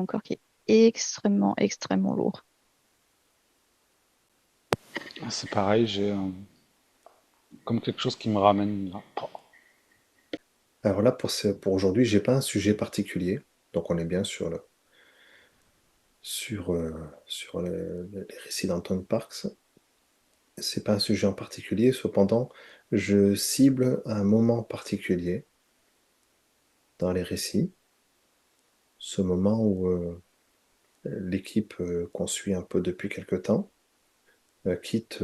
mon corps qui est extrêmement, extrêmement lourd. C'est pareil, j'ai comme quelque chose qui me ramène là. Alors là, pour aujourd'hui, j'ai pas un sujet particulier, donc on est bien sur les récits d'Anton Parks. C'est pas un sujet en particulier, cependant, je cible un moment particulier dans les récits, ce moment où l'équipe qu'on suit un peu depuis quelque temps quitte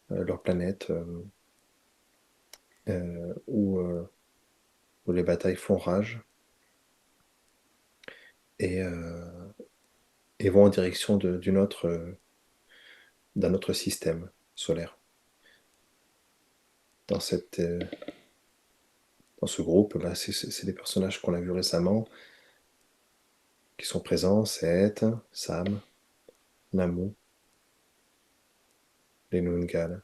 leur planète où les batailles font rage et, euh, et vont en direction d'un autre système solaire. Dans dans ce groupe, bah, c'est des personnages qu'on a vus récemment qui sont présents, Seth, Sam, Namu, les Noongal.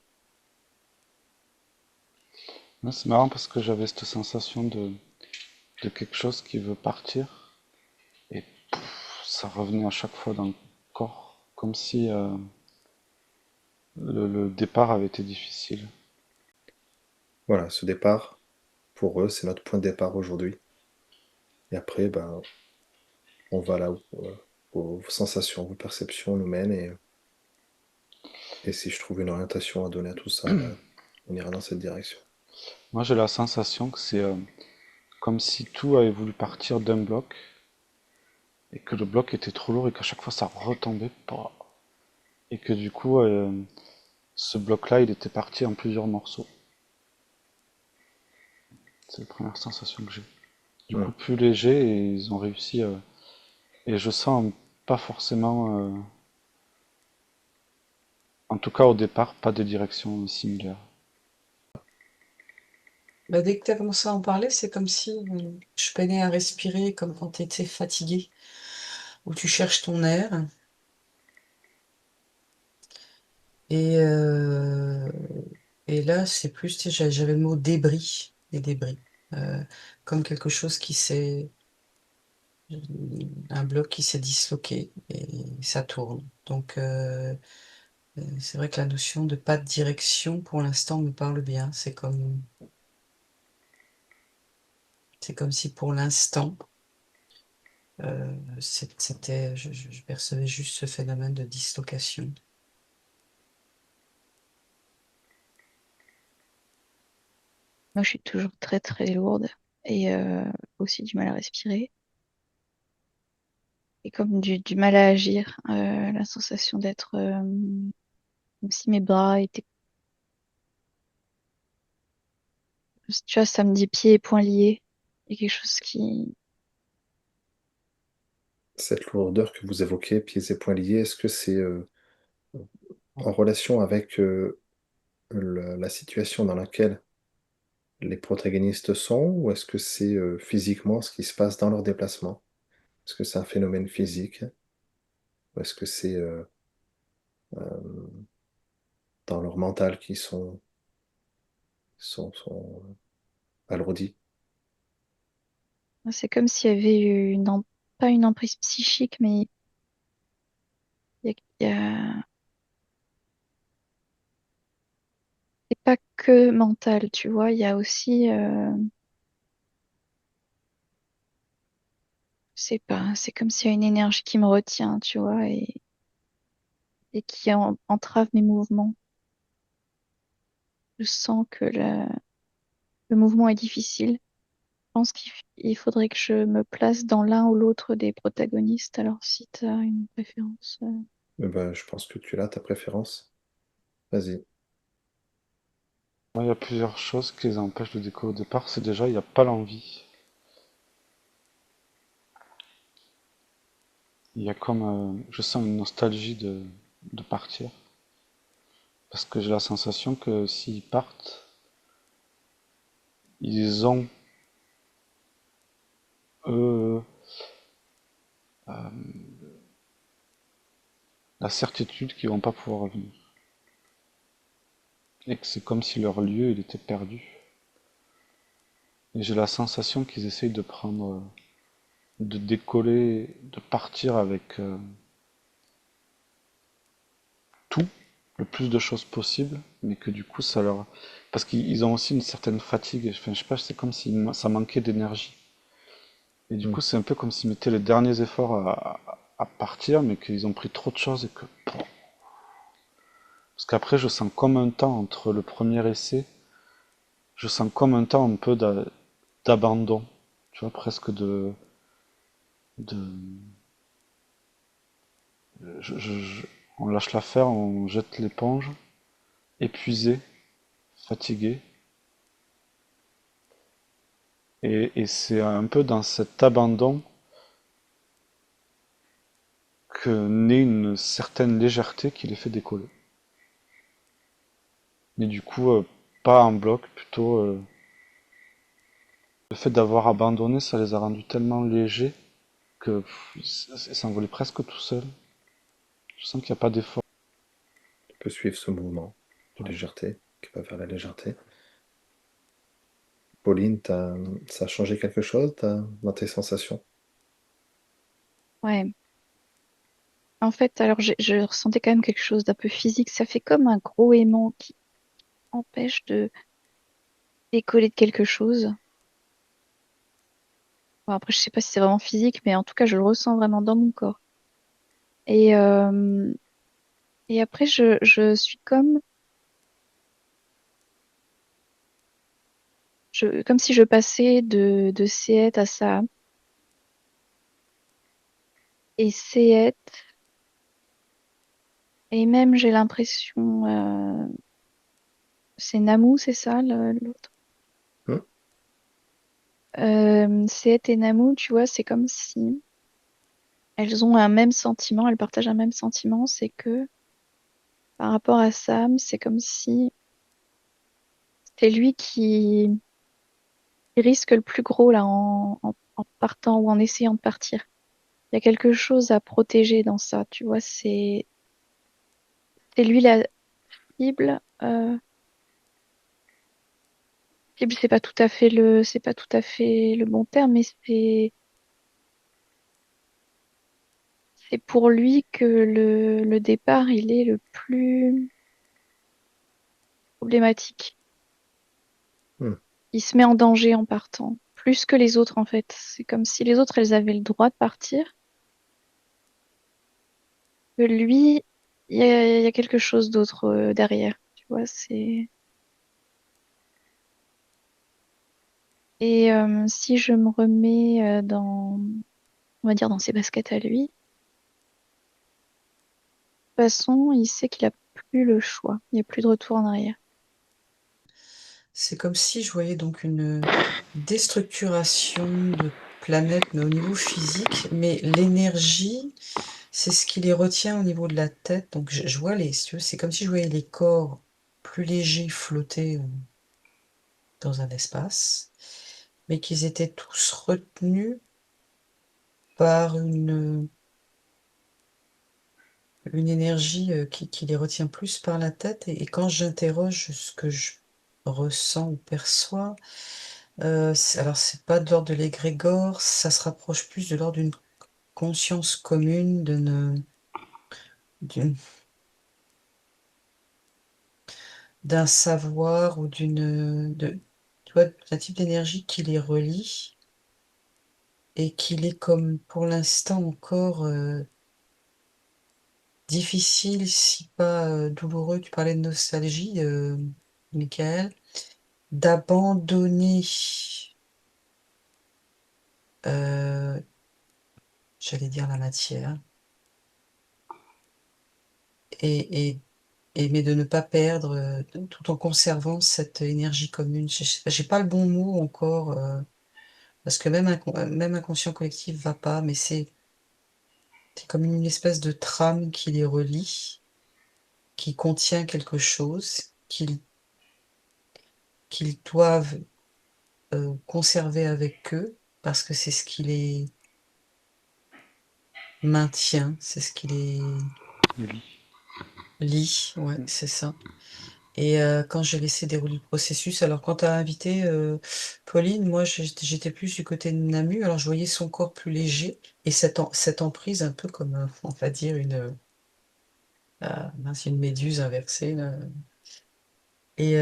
Ouais, c'est marrant parce que j'avais cette sensation de quelque chose qui veut partir et ça revenait à chaque fois dans le corps, comme si le départ avait été difficile. Voilà, ce départ, pour eux, c'est notre point de départ aujourd'hui. Et après, bah, on va là où vos sensations, vos perceptions nous mènent. Et si je trouve une orientation à donner à tout ça, bah, on ira dans cette direction. Moi j'ai la sensation que c'est comme si tout avait voulu partir d'un bloc et que le bloc était trop lourd et qu'à chaque fois ça retombait pas. Et que du coup ce bloc-là il était parti en plusieurs morceaux. C'est la première sensation que j'ai. Du coup Hmm. plus léger et ils ont réussi et je sens pas forcément en tout cas au départ pas de direction similaire. Bah, dès que tu as commencé à en parler, c'est comme si je peinais à respirer, comme quand tu étais fatigué, où tu cherches ton air. Et, euh, et là, c'est plus, tu sais, j'avais le mot débris, des débris, Euh, comme quelque chose qui s'est, un bloc qui s'est disloqué et ça tourne. Donc, c'est vrai que la notion de pas de direction, pour l'instant, me parle bien. C'est comme si pour l'instant, je percevais juste ce phénomène de dislocation. Moi, je suis toujours très, très lourde et aussi du mal à respirer. Et comme du mal à agir, la sensation d'être comme si mes bras étaient, tu vois, ça me dit pieds et poings liés. Il y a quelque chose qui, Cette lourdeur que vous évoquez, pieds et poings liés, est-ce que c'est en relation avec la situation dans laquelle les protagonistes sont, ou est-ce que c'est physiquement ce qui se passe dans leur déplacement? Est-ce que c'est un phénomène physique, ou est-ce que c'est euh, dans leur mental qui sont alourdis? c'est comme s'il y avait eu pas une emprise psychique, mais il y a, c'est pas que mental, tu vois. Il y a aussi, je sais pas, c'est comme s'il y a une énergie qui me retient, tu vois, et qui entrave mes mouvements. Je sens que le mouvement est difficile. Je pense qu'il faudrait que je me place dans l'un ou l'autre des protagonistes. Alors, si tu as une préférence. Eh ben, je pense que tu as ta préférence. Vas-y. Moi, il y a plusieurs choses qui les empêchent de décoller au départ. C'est déjà, il n'y a pas l'envie. Il y a comme, je sens une nostalgie de partir. Parce que j'ai la sensation que s'ils partent, ils ont, eux, la certitude qu'ils vont pas pouvoir revenir. Et que c'est comme si leur lieu, il était perdu. Et j'ai la sensation qu'ils essayent de prendre de décoller, de partir avec tout, le plus de choses possible, mais que du coup ça leur... Parce qu'ils ont aussi une certaine fatigue, enfin je sais pas, c'est comme si ça manquait d'énergie. Et du Hmm. coup c'est un peu comme s'ils mettaient les derniers efforts à partir, mais qu'ils ont pris trop de choses et que... Parce qu'après je sens comme un temps entre le premier essai, je sens comme un temps un peu d'abandon, tu vois, presque de on lâche l'affaire, on jette l'éponge, épuisé, fatigué. Et c'est un peu dans cet abandon que naît une certaine légèreté qui les fait décoller. Mais du coup, pas en bloc, plutôt le fait d'avoir abandonné, ça les a rendus tellement légers que ils s'envolaient presque tout seuls. Je sens qu'il n'y a pas d'effort. Tu peux suivre ce mouvement de Ouais. légèreté qui va vers la légèreté. Pauline, ça a changé quelque chose dans tes sensations? Ouais. En fait, alors je ressentais quand même quelque chose d'un peu physique. Ça fait comme un gros aimant qui empêche de décoller de quelque chose. Bon, après, je sais pas si c'est vraiment physique, mais en tout cas, je le ressens vraiment dans mon corps. Et, euh, et après, je suis comme si je passais de Séette à Saham. Et Séette, et même j'ai l'impression, c'est Namou, c'est ça l'autre? Hmm. Séette et Namou, tu vois, c'est comme si elles ont un même sentiment, elles partagent un même sentiment, c'est que par rapport à Sam, c'est comme si c'est lui qui risque le plus gros là en partant ou en essayant de partir. Il y a quelque chose à protéger dans ça, tu vois, c'est lui la cible. Cible, c'est pas tout à fait le bon terme, mais c'est pour lui que le départ, il est le plus problématique. Hmm. Il se met en danger en partant, plus que les autres en fait. C'est comme si les autres, elles avaient le droit de partir, que lui, il y a quelque chose d'autre derrière. Tu vois, c'est... Et si je me remets on va dire, dans ses baskets à lui, de toute façon, il sait qu'il a plus le choix. Il n'y a plus de retour en arrière. C'est comme si je voyais donc une déstructuration de planètes, mais au niveau physique, mais l'énergie, c'est ce qui les retient au niveau de la tête. Donc je vois si tu veux, c'est comme si je voyais les corps plus légers flotter dans un espace, mais qu'ils étaient tous retenus par une énergie qui les retient plus par la tête. Et quand j'interroge ce que je ressens ou perçois, alors c'est pas de l'ordre de l'égrégore, ça se rapproche plus de l'ordre d'une conscience commune, d'une- d'un savoir ou tu vois, d'un type d'énergie qui les relie et qui est comme pour l'instant encore difficile, si pas douloureux. Tu parlais de nostalgie, Michael, d'abandonner, euh, j'allais dire la matière, et, et, mais de ne pas perdre, tout en conservant cette énergie commune. J'ai pas le bon mot encore, parce que même inconscient collectif va pas, mais c'est comme une espèce de trame qui les relie, qui contient quelque chose qu'ils doivent conserver avec eux, parce que c'est ce qui les maintient, c'est ce qui les Ellie. lie, ouais, c'est ça. Et quand j'ai laissé dérouler le processus, alors quand tu as invité Pauline, moi j'étais plus du côté de Namu, alors je voyais son corps plus léger et cette emprise un peu comme, on va dire, mince, une méduse inversée. Là. Et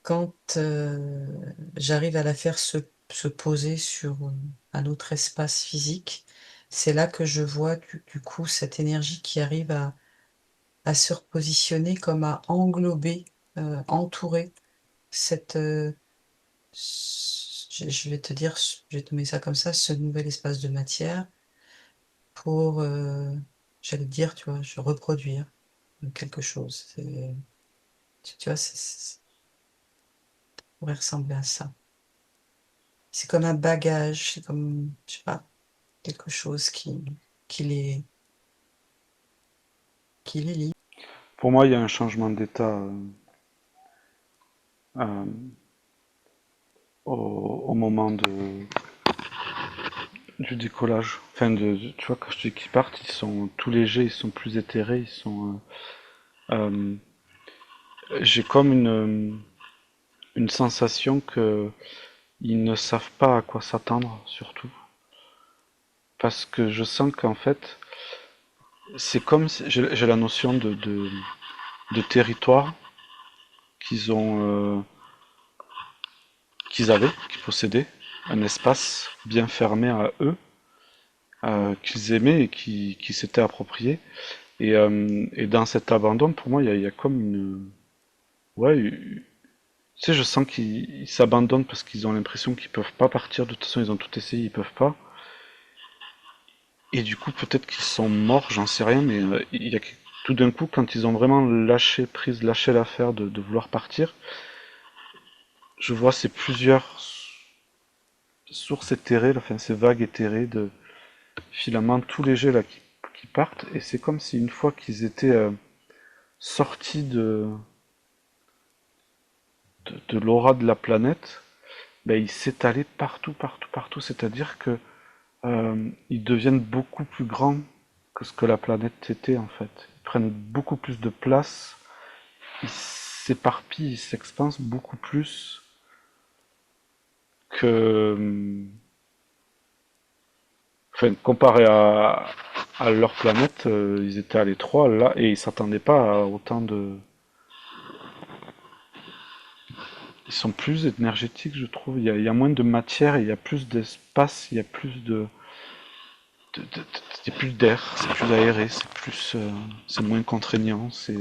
quand j'arrive à la faire se poser sur un autre espace physique, c'est là que je vois du coup cette énergie qui arrive à se repositionner comme à englober, entourer cette, je vais te dire, je vais te mettre ça comme ça, ce nouvel espace de matière pour, j'allais te dire, tu vois, je reproduire quelque chose. Tu vois, ça pourrait ressembler à ça. C'est comme un bagage, c'est comme, je sais pas, quelque chose qui les, qui les lie. Pour moi, il y a un changement d'état euh, au moment du décollage. Enfin, tu vois, quand je dis qu'ils partent, ils sont tout légers, ils sont plus éthérés, ils sont. J'ai comme une sensation que ils ne savent pas à quoi s'attendre, surtout. Parce que je sens qu'en fait, c'est comme si j'ai la notion de territoire qu'ils ont, qu'ils possédaient, un espace bien fermé à eux, qu'ils aimaient et qui s'étaient approprié. Et dans cet abandon, pour moi, il y a comme une, ouais, tu sais, je sens qu'ils s'abandonnent parce qu'ils ont l'impression qu'ils peuvent pas partir. De toute façon, ils ont tout essayé, ils peuvent pas. Et du coup, peut-être qu'ils sont morts, j'en sais rien, mais il y a tout d'un coup, quand ils ont vraiment lâché prise, lâché l'affaire de vouloir partir, je vois ces plusieurs sources éthérées, enfin ces vagues éthérées de filaments tout légers là qui partent, et c'est comme si une fois qu'ils étaient sortis de l'aura de la planète, ben, ils s'étalaient partout, partout, partout, c'est-à-dire que ils deviennent beaucoup plus grands que ce que la planète était en fait. Ils prennent beaucoup plus de place, ils s'éparpillent, ils s'expansent beaucoup plus que, enfin, comparé à leur planète, ils étaient à l'étroit là et ils s'attendaient pas à autant de. Ils sont plus énergétiques, je trouve. Il y a moins de matière, il y a plus d'espace, il y a plus il y a plus d'air, c'est plus aéré, c'est moins contraignant, c'est.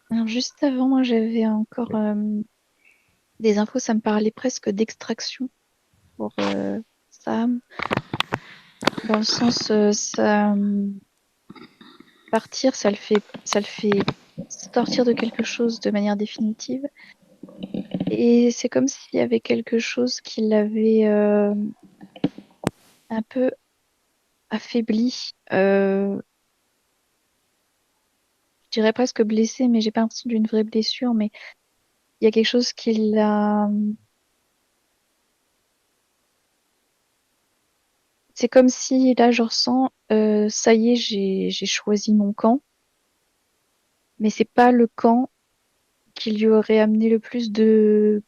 Alors juste avant, moi j'avais encore des infos, ça me parlait presque d'extraction pour Sam, dans le sens ça partir, ça le fait sortir de quelque chose de manière définitive. Et c'est comme s'il y avait quelque chose qui l'avait un peu affaibli. Je dirais presque blessé, mais j'ai pas l'impression d'une vraie blessure, mais il y a quelque chose qui l'a. C'est comme si là je ressens, ça y est, j'ai choisi mon camp, mais c'est pas le camp qui lui aurait amené le plus de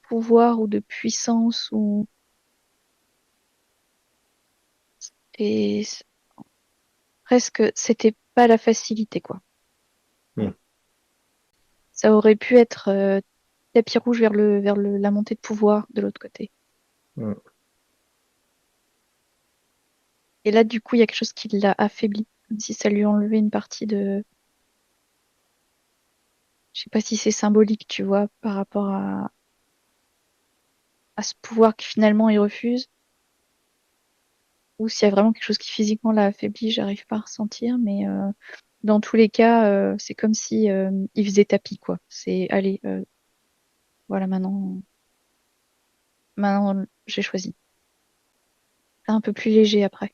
pouvoir ou de puissance ou et presque c'était pas la facilité quoi. Hmm. Ça aurait pu être tapis rouge vers la montée de pouvoir de l'autre côté. Hmm. Et là du coup il y a quelque chose qui l'a affaibli, comme si ça lui enlevait une partie de. Je sais pas si c'est symbolique, tu vois, par rapport à ce pouvoir qui finalement il refuse, ou s'il y a vraiment quelque chose qui physiquement l'a affaibli, j'arrive pas à ressentir, mais dans tous les cas, c'est comme si il faisait tapis, quoi. C'est allez, voilà, maintenant j'ai choisi. C'est un peu plus léger après.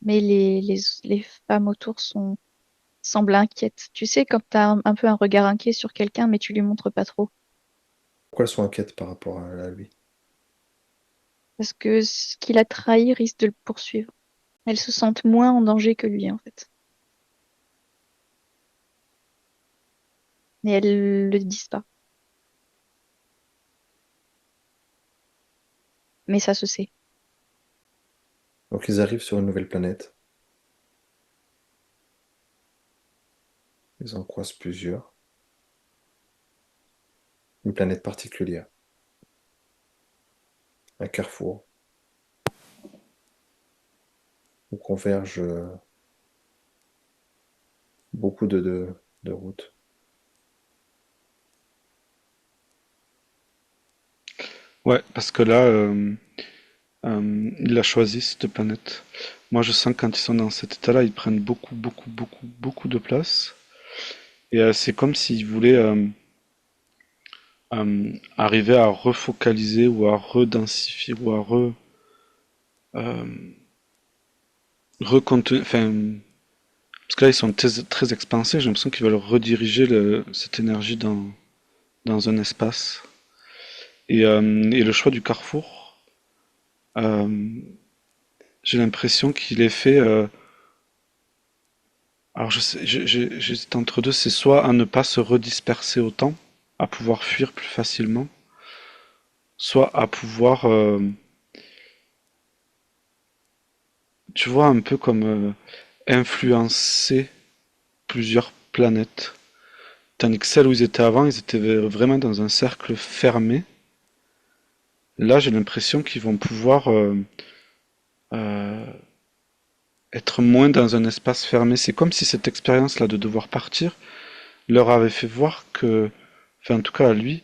Mais les femmes autour semblent inquiètes. Tu sais, quand t'as un peu un regard inquiet sur quelqu'un, mais tu lui montres pas trop. Pourquoi elles sont inquiètes par rapport à lui? Parce que ce qu'il a trahi risque de le poursuivre. Elles se sentent moins en danger que lui, en fait. Mais elles le disent pas. Mais ça se sait. Donc ils arrivent sur une nouvelle planète. Ils en croisent plusieurs. Une planète particulière. Un carrefour où convergent beaucoup de routes. Ouais, parce que là, il a choisi cette planète. Moi, je sens que quand ils sont dans cet état-là, ils prennent beaucoup, beaucoup, beaucoup, beaucoup de place. Et c'est comme s'ils voulaient arriver à refocaliser ou à redensifier ou à euh, recontenir. Enfin, parce que là, ils sont très, très expansés. J'ai l'impression qu'ils veulent rediriger cette énergie dans un espace. Et le choix du carrefour, euh, j'ai l'impression qu'il est fait. Alors, j'hésite entre deux. C'est soit à ne pas se redisperser autant, à pouvoir fuir plus facilement, soit à pouvoir, tu vois, un peu comme influencer plusieurs planètes. Tandis que celles où ils étaient avant, ils étaient vraiment dans un cercle fermé. Là, j'ai l'impression qu'ils vont pouvoir euh, être moins dans un espace fermé. C'est comme si cette expérience-là de devoir partir leur avait fait voir que, enfin en tout cas à lui,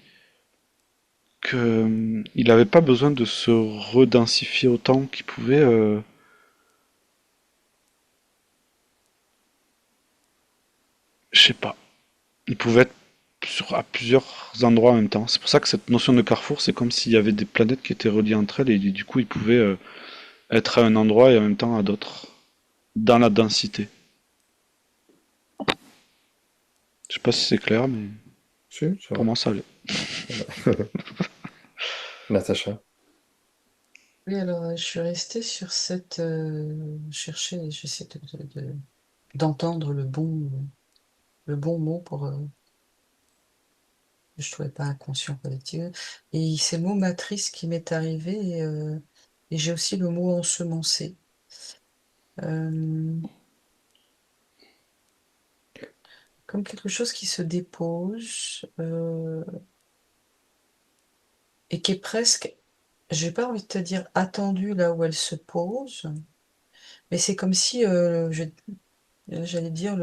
que il n'avait pas besoin de se redensifier autant qu'il pouvait. Je sais pas. Il pouvait être à plusieurs endroits en même temps. C'est pour ça que cette notion de carrefour, c'est comme s'il y avait des planètes qui étaient reliées entre elles et du coup, il pouvait être à un endroit et en même temps à d'autres, dans la densité. Je sais pas si c'est clair, mais Si, ça pour va. moi, ça allait. Natacha. Oui, alors je suis restée sur cette... j'essaie d'entendre le bon mot pour... je trouvais pas inconscient collectif. Et c'est le mot matrice qui m'est arrivé et j'ai aussi le mot ensemencé. Euh, Comme quelque chose qui se dépose et qui est presque, j'ai pas envie de te dire attendu là où elle se pose, mais c'est comme si, j'allais dire,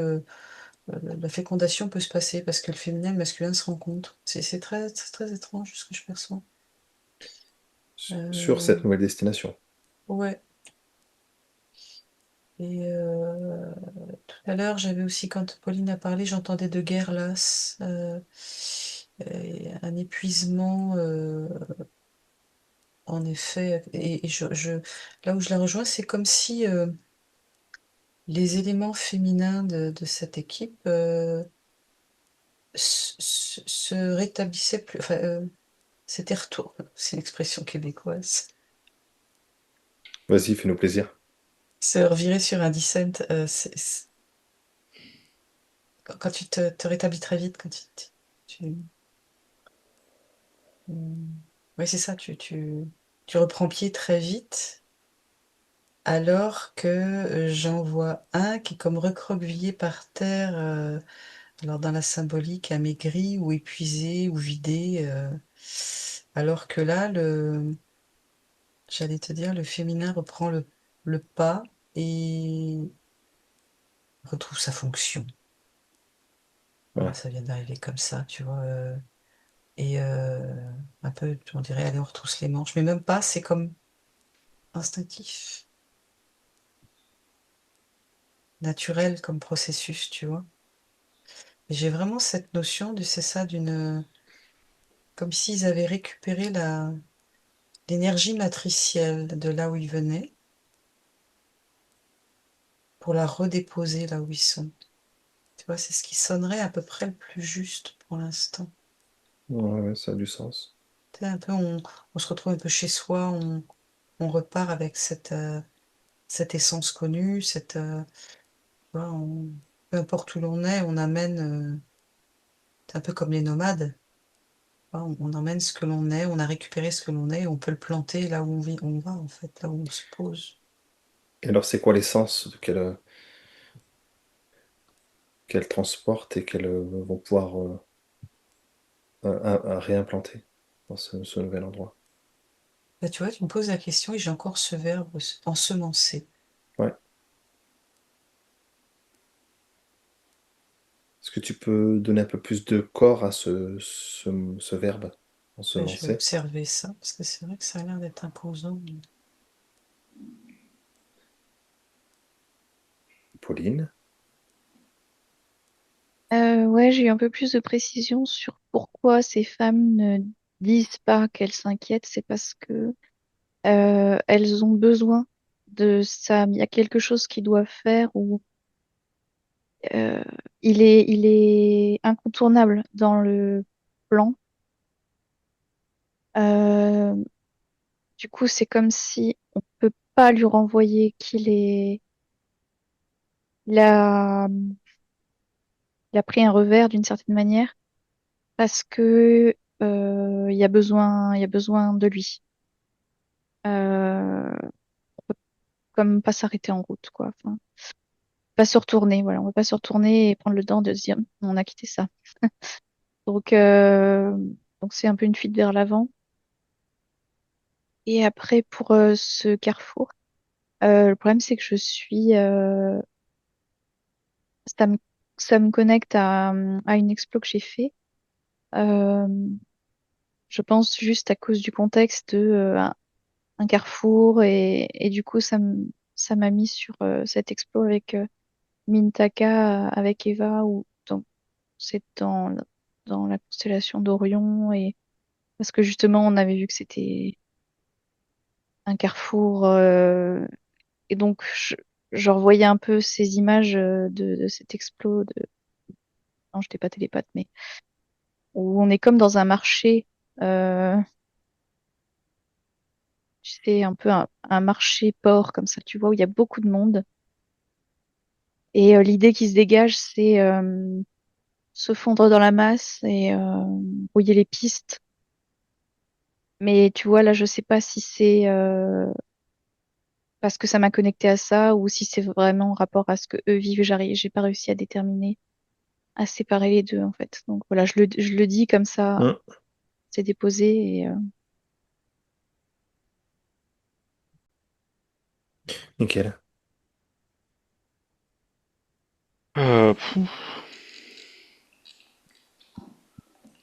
la fécondation peut se passer parce que le féminin et le masculin se rencontrent. C'est très étrange ce que je perçois. Sur Euh, cette nouvelle destination. ouais. Et tout à l'heure, j'avais aussi, quand Pauline a parlé, j'entendais de guerre lasse, et un épuisement, en effet. Et là où je la rejoins, c'est comme si les éléments féminins de cette équipe se rétablissaient plus. Enfin, c'était retour. C'est une expression québécoise. Vas-y, fais-nous plaisir. Se revirer sur un dissent, quand tu te rétablis très vite, quand tu- oui, c'est ça, tu reprends pied très vite, alors que j'en vois un qui est comme recroquevillé par terre, alors dans la symbolique, amaigri ou épuisé ou vidé, alors que là, j'allais te dire, le féminin reprend le pas et retrouve sa fonction. Voilà, Ouais. ça vient d'arriver comme ça, tu vois. Et un peu, on dirait, allez, on retrousse les manches, mais même pas, c'est comme instinctif, naturel comme processus, tu vois. Et j'ai vraiment cette notion de, c'est ça, comme s'ils avaient récupéré l'énergie matricielle de là où ils venaient pour la redéposer là où ils sont. Tu vois, c'est ce qui sonnerait à peu près le plus juste pour l'instant. Ouais, ouais, ça a du sens. Tu sais, un peu, on se retrouve un peu chez soi, on repart avec cette essence connue, tu vois, peu importe où l'on est, on amène. C'est un peu comme les nomades. On emmène ce que l'on est, on a récupéré ce que l'on est, et on peut le planter là où on vit, on va en fait, là où on se pose. Et alors, c'est quoi l'essence qu'elles transportent et qu'elles vont pouvoir à réimplanter dans ce nouvel endroit? Bah, tu vois, tu me poses la question et j'ai encore ce verbe ensemencer. Ouais. Est-ce que tu peux donner un peu plus de corps à ce verbe, Bah, je vais ensemencer? observer ça, parce que c'est vrai que ça a l'air d'être imposant. Pauline? Ouais, j'ai eu un peu plus de précision sur pourquoi ces femmes ne disent pas qu'elles s'inquiètent. C'est parce que elles ont besoin de ça. Il y a quelque chose qu'ils doivent faire ou euh, il est incontournable dans le plan. Euh, du coup, c'est comme si on peut pas lui renvoyer il a, il a pris un revers d'une certaine manière parce que il y a besoin de lui. On peut comme pas s'arrêter en route, quoi. Enfin, pas se retourner, voilà. On va pas se retourner et prendre le temps de se dire, on a quitté ça. Donc, euh, donc c'est un peu une fuite vers l'avant. Et après, pour ce carrefour, le problème, c'est que ça me, ça me connecte à une explo que j'ai fait. Euh, je pense juste à cause du contexte de un carrefour et du coup, ça m'a mis sur cette explo avec Mintaka, avec Eva, où donc, c'est dans la constellation d'Orion et parce que justement, on avait vu que c'était un carrefour. Et donc, je revoyais un peu ces images de cet explo non, j'étais pas télépathe, mais où on est comme dans un marché, euh, tu sais, un peu un marché port comme ça, tu vois, où il y a beaucoup de monde. Et l'idée qui se dégage, c'est se fondre dans la masse et brouiller les pistes. Mais tu vois, là, je sais pas si c'est parce que ça m'a connecté à ça ou si c'est vraiment en rapport à ce que eux vivent. J'ai pas réussi à déterminer, à séparer les deux, en fait. Donc voilà, je le dis comme ça, Hum, c'est déposé et nickel. Pouf,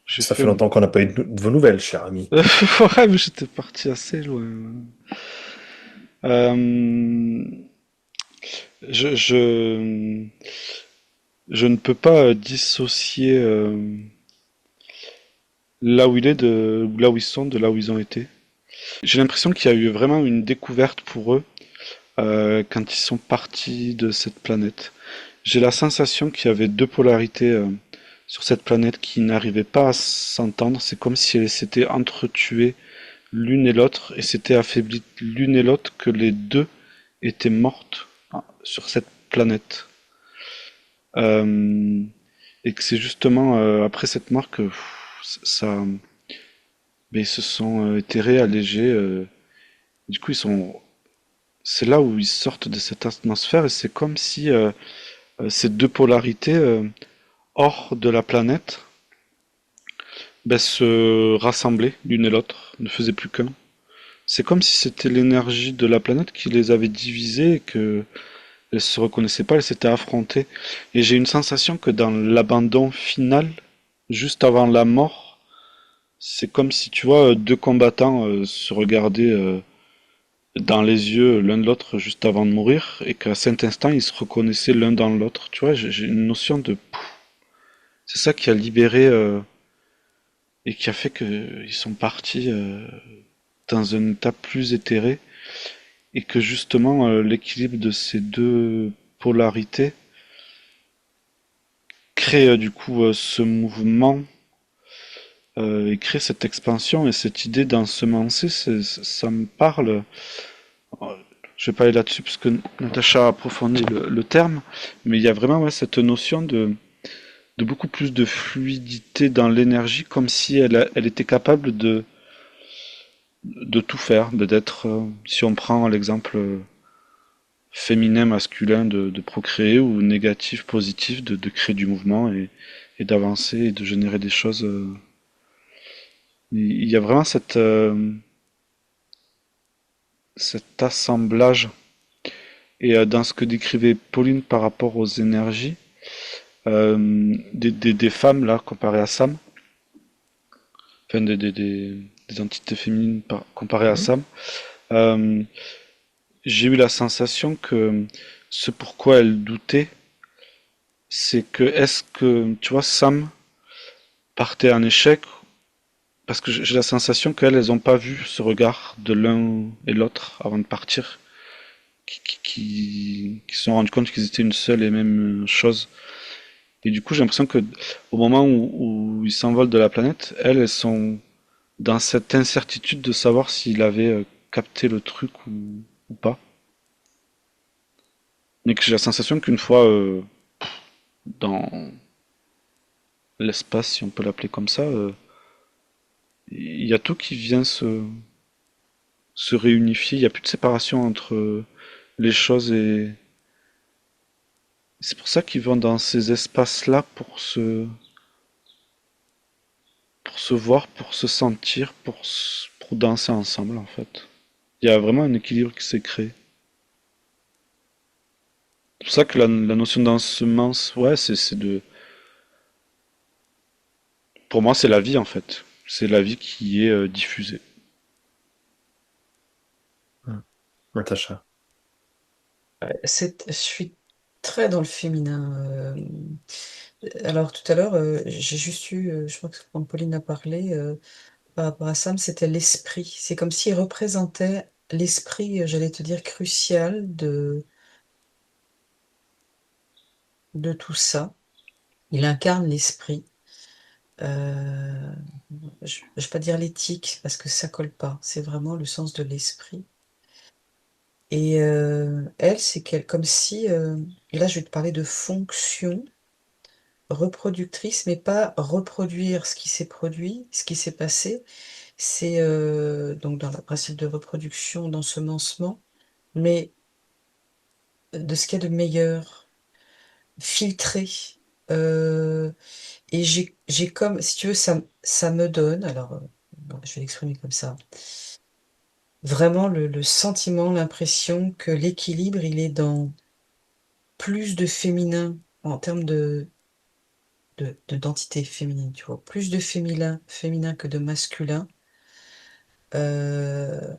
j'ai Ça fait fait un... longtemps qu'on n'a pas eu de vos nouvelles, cher ami. Ouais, mais j'étais parti assez loin. Euh, je, je, je ne peux pas dissocier là où il est de là où ils sont de là où ils ont été. J'ai l'impression qu'il y a eu vraiment une découverte pour eux quand ils sont partis de cette planète. J'ai la sensation qu'il y avait deux polarités sur cette planète qui n'arrivaient pas à s'entendre. C'est comme si elles s'étaient entretuées l'une et l'autre et s'étaient affaiblies l'une et l'autre, que les deux étaient mortes sur cette planète. Euh, et que c'est justement après cette mort que ça, mais ils se sont éthérés, allégés. Du coup, c'est là où ils sortent de cette atmosphère et c'est comme si ces deux polarités hors de la planète se rassemblaient l'une et l'autre, ne faisaient plus qu'un. C'est comme si c'était l'énergie de la planète qui les avait divisées et que elles se reconnaissaient pas, elles s'étaient affrontées. Et j'ai une sensation que dans l'abandon final, juste avant la mort, c'est comme si tu vois deux combattants se regardaient dans les yeux l'un de l'autre juste avant de mourir et qu'à cet instant ils se reconnaissaient l'un dans l'autre. Tu vois, j'ai une notion de c'est ça qui a libéré et qui a fait qu'ils sont partis dans un état plus éthéré et que justement l'équilibre de ces deux polarités crée du coup ce mouvement et crée cette expansion et cette idée d'ensemencer, ça me parle. Je vais pas aller là-dessus parce que Natacha a approfondi le terme, mais il y a vraiment ouais, cette notion de beaucoup plus de fluidité dans l'énergie, comme si elle était capable de tout faire, d'être, si on prend l'exemple féminin, masculin, de procréer, ou négatif, positif, de créer du mouvement et d'avancer et de générer des choses. Il y a vraiment cet assemblage. Et dans ce que décrivait Pauline par rapport aux énergies, des femmes, là, comparées à Sam, enfin des entités féminines comparées à Mhm. Sam, euh, j'ai eu la sensation que ce pourquoi elle doutait, c'est que est-ce que, tu vois, Sam partait en échec, parce que j'ai la sensation qu'elles, elles ont pas vu ce regard de l'un et l'autre avant de partir, qui se sont rendus compte qu'ils étaient une seule et même chose. Et du coup, j'ai l'impression que au moment où ils s'envolent de la planète, elles sont dans cette incertitude de savoir s'il avait capté le truc ou pas. Mais que j'ai la sensation qu'une fois dans l'espace, si on peut l'appeler comme ça, il y a tout qui vient se réunifier. Il n'y a plus de séparation entre les choses et c'est pour ça qu'ils vont dans ces espaces-là pour se voir, pour se sentir, pour danser ensemble en fait. Il y a vraiment un équilibre qui s'est créé. C'est pour ça que la notion d'ensemence, ouais, pour moi, c'est la vie en fait. C'est la vie qui est diffusée. Mhm. Natacha. Je suis très dans le féminin. Alors tout à l'heure, j'ai juste eu, je crois que quand Pauline a parlé par rapport à Sam, c'était l'esprit. C'est comme s'il représentait l'esprit, j'allais te dire, crucial de tout ça. Il incarne l'esprit. Euh, je ne vais pas dire l'éthique parce que ça colle pas. C'est vraiment le sens de l'esprit. Et elle, comme si, là je vais te parler de fonction reproductrice, mais pas reproduire ce qui s'est produit, ce qui s'est passé. C'est donc dans le principe de reproduction, d'ensemencement, mais de ce qu'il y a de meilleur, filtré. Euh, et j'ai comme, si tu veux, ça me donne, alors bon, je vais l'exprimer comme ça, vraiment le sentiment, l'impression que l'équilibre, il est dans plus de féminin en termes d'identité féminine, tu vois, plus de féminin que de masculin. Euh,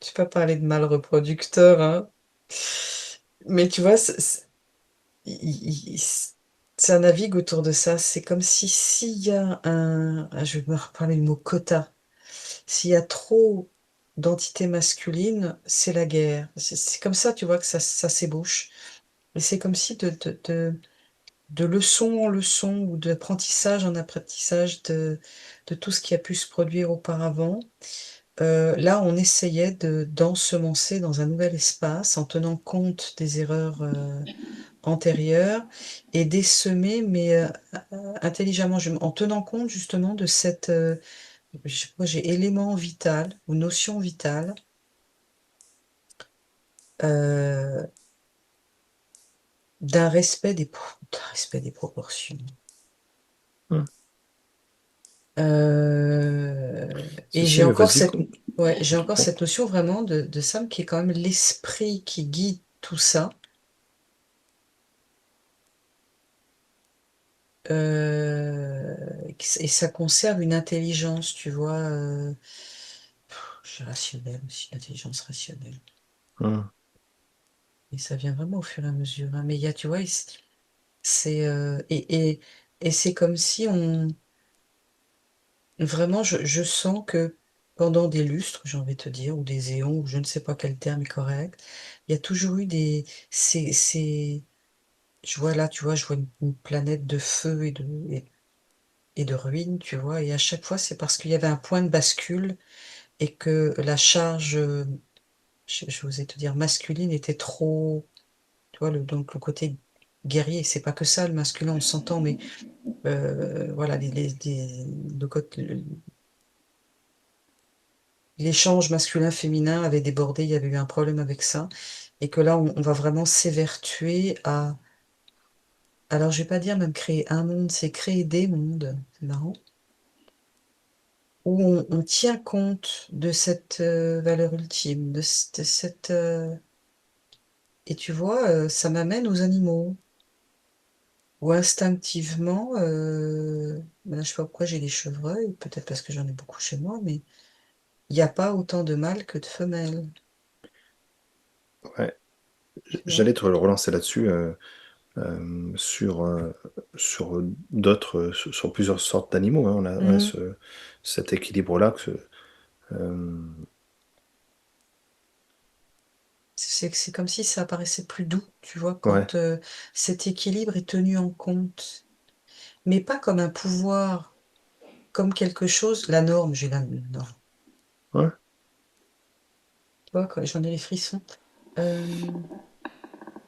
je vais pas parler de mâle reproducteur, hein, mais tu vois, il- ça navigue autour de ça. C'est comme si s'il y a je vais me reparler du mot quota. S'il y a trop d'entités masculines, c'est la guerre. C'est comme ça, tu vois, que ça s'ébauche. Et c'est comme si de leçon en leçon ou d'apprentissage en apprentissage de tout ce qui a pu se produire auparavant, là, on essayait d'ensemencer dans un nouvel espace en tenant compte des erreurs antérieures et d'essemer, mais intelligemment, en tenant compte justement de moi, j'ai élément vital ou notion vitale euh, d'un respect des proportions. Mhm. Si, Et si, mais vas-y. ouais, j'ai encore Oh. cette notion vraiment de Sam qui est quand même l'esprit qui guide tout ça. Et ça conserve une intelligence, tu vois, rationnelle aussi, une intelligence rationnelle. Mhm. Et ça vient vraiment au fur et à mesure, hein. Mais il y a, tu vois, c'est et c'est comme si vraiment, je sens que pendant des lustres, j'ai envie de te dire, ou des éons, ou je ne sais pas quel terme est correct, il y a toujours eu je vois là, tu vois, je vois une planète de feu et de ruines, tu vois, et à chaque fois, c'est parce qu'il y avait un point de bascule et que la charge, je osais te dire masculine, était trop, tu vois, donc le côté guerrier, c'est pas que ça, le masculin, on s'entend, mais voilà, l'échange masculin-féminin avait débordé, il y avait eu un problème avec ça, et que là, on va vraiment s'évertuer à, alors je vais pas dire même créer un monde, c'est créer des mondes, c'est marrant, où on tient compte de cette valeur ultime, de cette... et tu vois, ça m'amène aux animaux, où instinctivement, ben, je sais pas pourquoi j'ai des chevreuils, peut-être parce que j'en ai beaucoup chez moi, mais il n'y a pas autant de mâles que de femelles, Ouais. tu vois. J'allais te relancer là-dessus, sur, sur d'autres, sur plusieurs sortes d'animaux, hein. On a Mhm. cet équilibre-là. C'est comme si ça paraissait plus doux, tu vois, Ouais, quand cet équilibre est tenu en compte, mais pas comme un pouvoir, comme quelque chose, la norme, j'ai la norme, ouais. tu vois, j'en ai les frissons. Euh,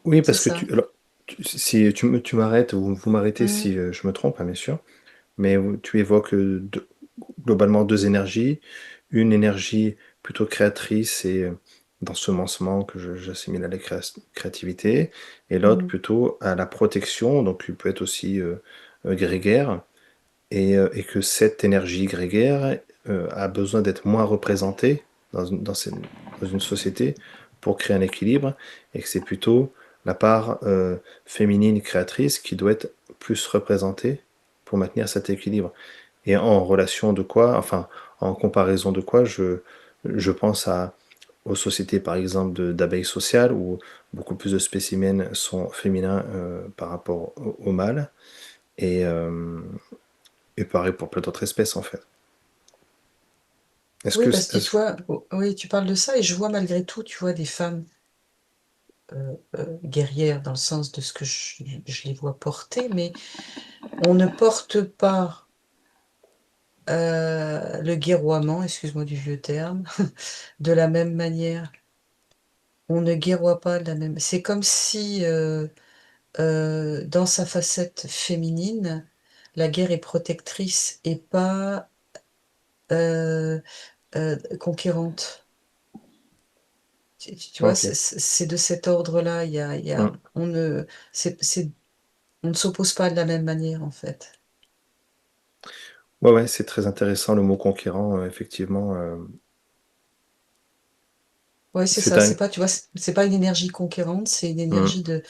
Oui, c'est parce que ça. si tu m'arrêtes, ou vous m'arrêtez Mhm. si je me trompe, hein, bien sûr, mais tu évoques globalement deux énergies. Une énergie plutôt créatrice et d'ensemencement que j'assimile à la créativité, et l'autre Mhm. plutôt à la protection, donc il peut être aussi grégaire, et que cette énergie grégaire a besoin d'être moins représentée dans une société pour créer un équilibre, et que c'est plutôt la part féminine créatrice qui doit être plus représentée pour maintenir cet équilibre. Et en relation de quoi, enfin, en comparaison de quoi, je pense aux sociétés, par exemple, d'abeilles sociales, où beaucoup plus de spécimens sont féminins par rapport au mâle, et, euh, et pareil pour plein d'autres espèces, en fait. Est-ce Oui, que, parce que tu vois, oui, tu parles de ça, et je vois malgré tout, tu vois, des femmes guerrières dans le sens de ce que je les vois porter, mais on ne porte pas le guerroiement, excuse-moi du vieux terme, de la même manière. On ne guerroie pas de la même. C'est comme si, dans sa facette féminine, la guerre est protectrice et pas euh, conquérante. Tu vois, ok. c'est de cet ordre-là. Mm. On ne s'oppose pas de la même manière, en fait. Ouais, ouais, c'est très intéressant le mot conquérant, effectivement. Ouais, c'est C'est ça. un. C'est pas, tu vois, c'est pas une énergie conquérante, c'est une Mm, énergie de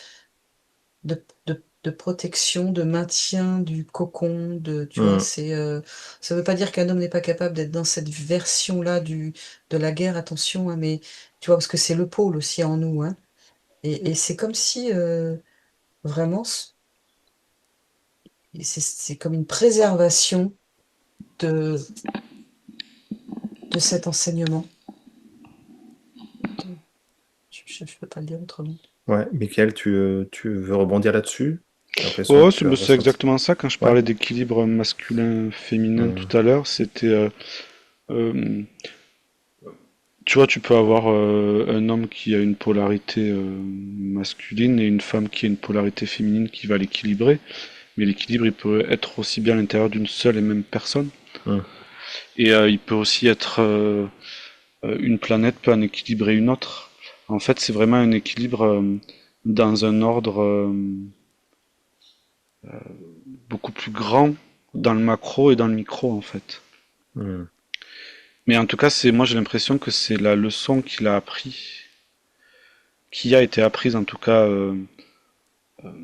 protection, de maintien du cocon, tu vois, mm. ça veut pas dire qu'un homme n'est pas capable d'être dans cette version-là de la guerre, attention, hein, mais tu vois, parce que c'est le pôle aussi en nous, hein, et c'est comme si, vraiment, c'est comme une préservation de, de cet enseignement. Je peux pas le dire autrement. Ouais, Michael, tu veux rebondir là-dessus? J'ai l'impression Oh, que tu as c'est ressenti. exactement ça. Quand je Ouais. parlais d'équilibre masculin-féminin Mm, tout à l'heure, c'était, euh, tu vois, tu peux avoir un homme qui a une polarité masculine et une femme qui a une polarité féminine qui va l'équilibrer. Mais l'équilibre, il peut être aussi bien à l'intérieur d'une seule et même personne. mm. Et il peut aussi être une planète peut en équilibrer une autre. En fait, c'est vraiment un équilibre dans un ordre beaucoup plus grand dans le macro et dans le micro, en fait. Hmm. Mais en tout cas, moi j'ai l'impression que c'est la leçon qu'il a appris, qui a été apprise en tout cas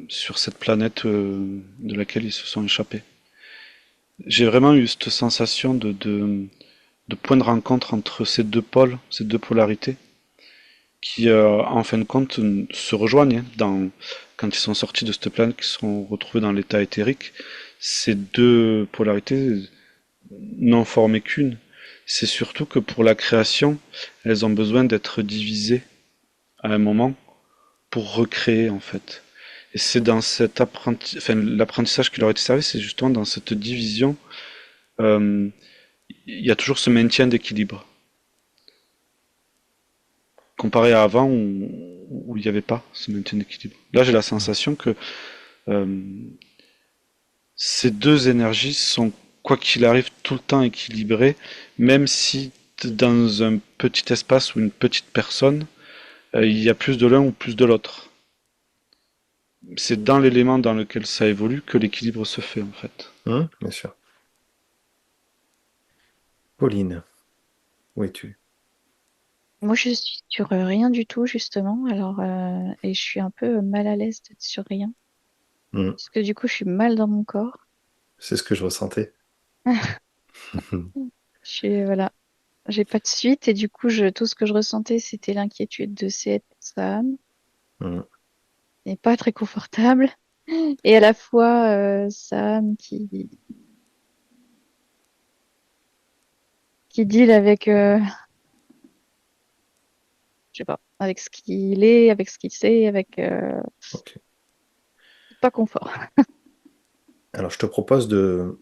sur cette planète de laquelle ils se sont échappés. J'ai vraiment eu cette sensation de point de rencontre entre ces deux pôles, ces deux polarités, qui en fin de compte se rejoignent quand ils sont sortis de cette planète, qui sont retrouvés dans l'état éthérique. Ces deux polarités n'en formaient qu'une. C'est surtout que pour la création, elles ont besoin d'être divisées à un moment pour recréer en fait. Et c'est dans l'apprentissage qui leur a été servi, c'est justement dans cette division. euh, Il y a toujours ce maintien d'équilibre. Comparé à avant, où il n'y avait pas ce maintien d'équilibre. Là, j'ai la sensation que euh, ces deux énergies sont, quoi qu'il arrive, tout le temps équilibrées, même si dans un petit espace ou une petite personne, il y a plus de l'un ou plus de l'autre. C'est dans l'élément dans lequel ça évolue que l'équilibre se fait, en fait. Bien sûr. Pauline, où es-tu? Moi, je suis sur rien du tout, justement. Alors, et je suis un peu mal à l'aise d'être sur rien. Hum, Parce que du coup, je suis mal dans mon corps. C'est ce que je ressentais. Voilà. J'ai pas de suite et du coup, tout ce que je ressentais, c'était l'inquiétude de cette Sam Hum, et pas très confortable. Et à la fois, Sam qui deal avec, je sais pas, avec ce qu'il est, avec ce qu'il sait, avec, ok. pas confort. Alors, je te propose de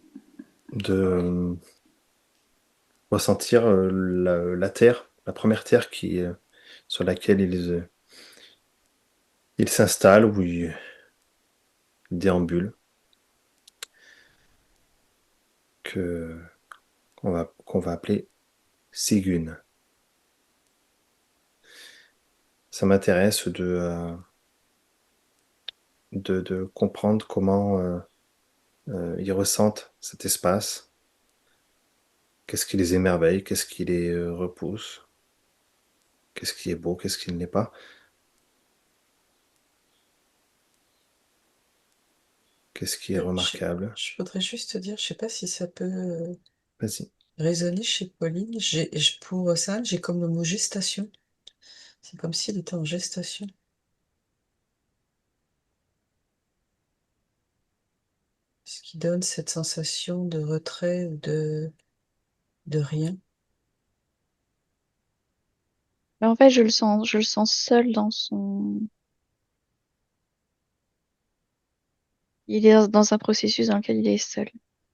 ressentir la terre, la première terre sur laquelle il s'installe ou il déambule, que, qu'on va appeler Sigun. Ça m'intéresse de comprendre comment ils ressentent cet espace, qu'est-ce qui les émerveille, qu'est-ce qui les repousse, qu'est-ce qui est beau, qu'est-ce qui ne l'est pas, qu'est-ce qui est Je, remarquable. je voudrais juste te dire, je sais pas si ça peut Vas-y. résonner chez Pauline. Pour ça, j'ai comme le mot gestation. C'est comme s'il était en gestation. Ce qui donne cette sensation de retrait ou de rien. Mais en fait, je le sens seul dans son, il est dans un processus dans lequel il est seul.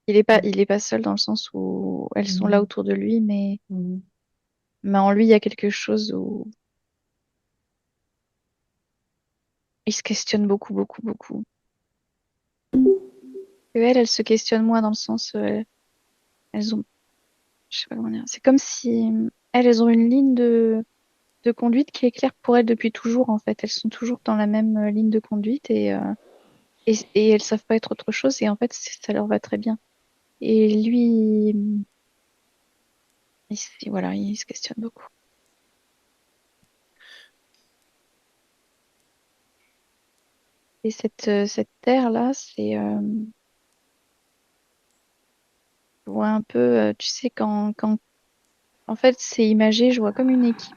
Il est pas seul dans le sens où elles sont là Mhm. autour de lui, Mhm. mais en lui, il y a quelque chose où il se questionne beaucoup, beaucoup, beaucoup. Et elle se questionne moins dans le sens, elles ont, je sais pas comment dire. C'est comme si elles ont une ligne de conduite qui est claire pour elles depuis toujours, en fait. Elles sont toujours dans la même ligne de conduite et elles savent pas être autre chose et en fait, ça leur va très bien. Et lui, voilà, il se questionne beaucoup. Et cette terre-là, je vois un peu, tu sais, en fait, c'est imagé, je vois comme une équipe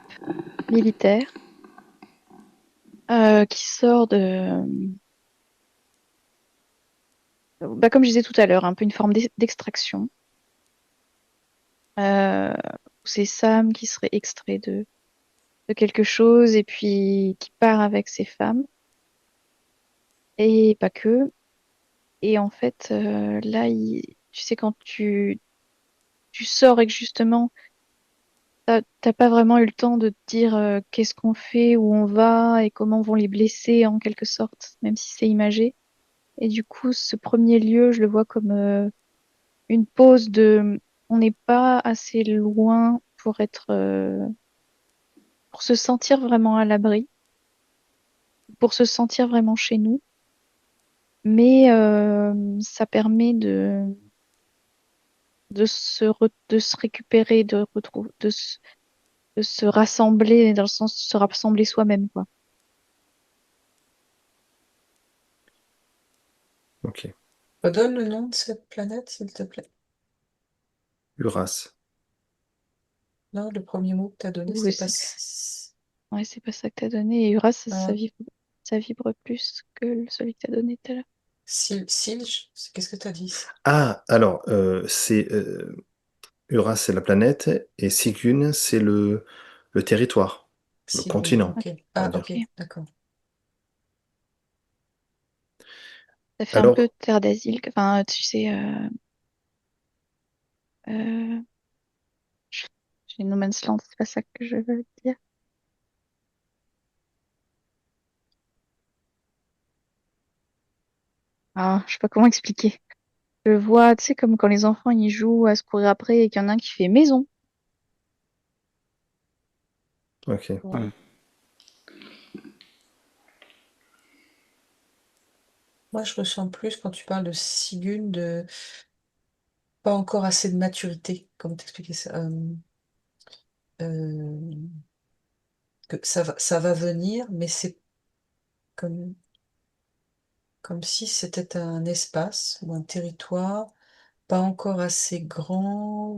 militaire qui sort bah, comme je disais tout à l'heure, un peu une forme d'extraction. Euh, c'est Sam qui serait extrait de quelque chose et puis qui part avec ses femmes et pas que. Et en fait, là, tu sais, quand tu sors et que justement, t'as pas vraiment eu le temps de te dire qu'est-ce qu'on fait, où on va et comment vont les blesser en quelque sorte, même si c'est imagé. Et du coup, ce premier lieu, je le vois comme une pause on n'est pas assez loin pour se sentir vraiment à l'abri, pour se sentir vraiment chez nous. Mais ça permet de se récupérer, de se rassembler dans le sens de se rassembler soi-même, quoi. Ok. Redonne le nom de cette planète, s'il te plaît. Uras. Non, le premier mot que tu as donné, Ou c'était pas... c'est ouais, c'est pas ça que t'as donné. Et Ura, Ah, ça vibre plus que celui que t'as donné tout à l'heure. Silge, qu'est-ce que tu as dit? Ah, alors, Uras, c'est la planète, et Sigun, c'est le territoire, le Sigun, continent, ok. on va Ah, dire. ok, Ok. d'accord. Ça fait un peu Alors, terre d'asile, enfin, tu sais, euh, j'ai No Man's Land, c'est pas ça que je veux dire. Ah, je sais pas comment expliquer. Je vois, tu sais, comme quand les enfants ils jouent à se courir après et qu'il y en a un qui fait maison. Ok. Ouais. Ouais. Moi, je ressens plus quand tu parles de Sigune, de pas encore assez de maturité. Comment t'expliquer ça? Euh, que ça va venir, mais c'est comme, comme si c'était un espace ou un territoire pas encore assez grand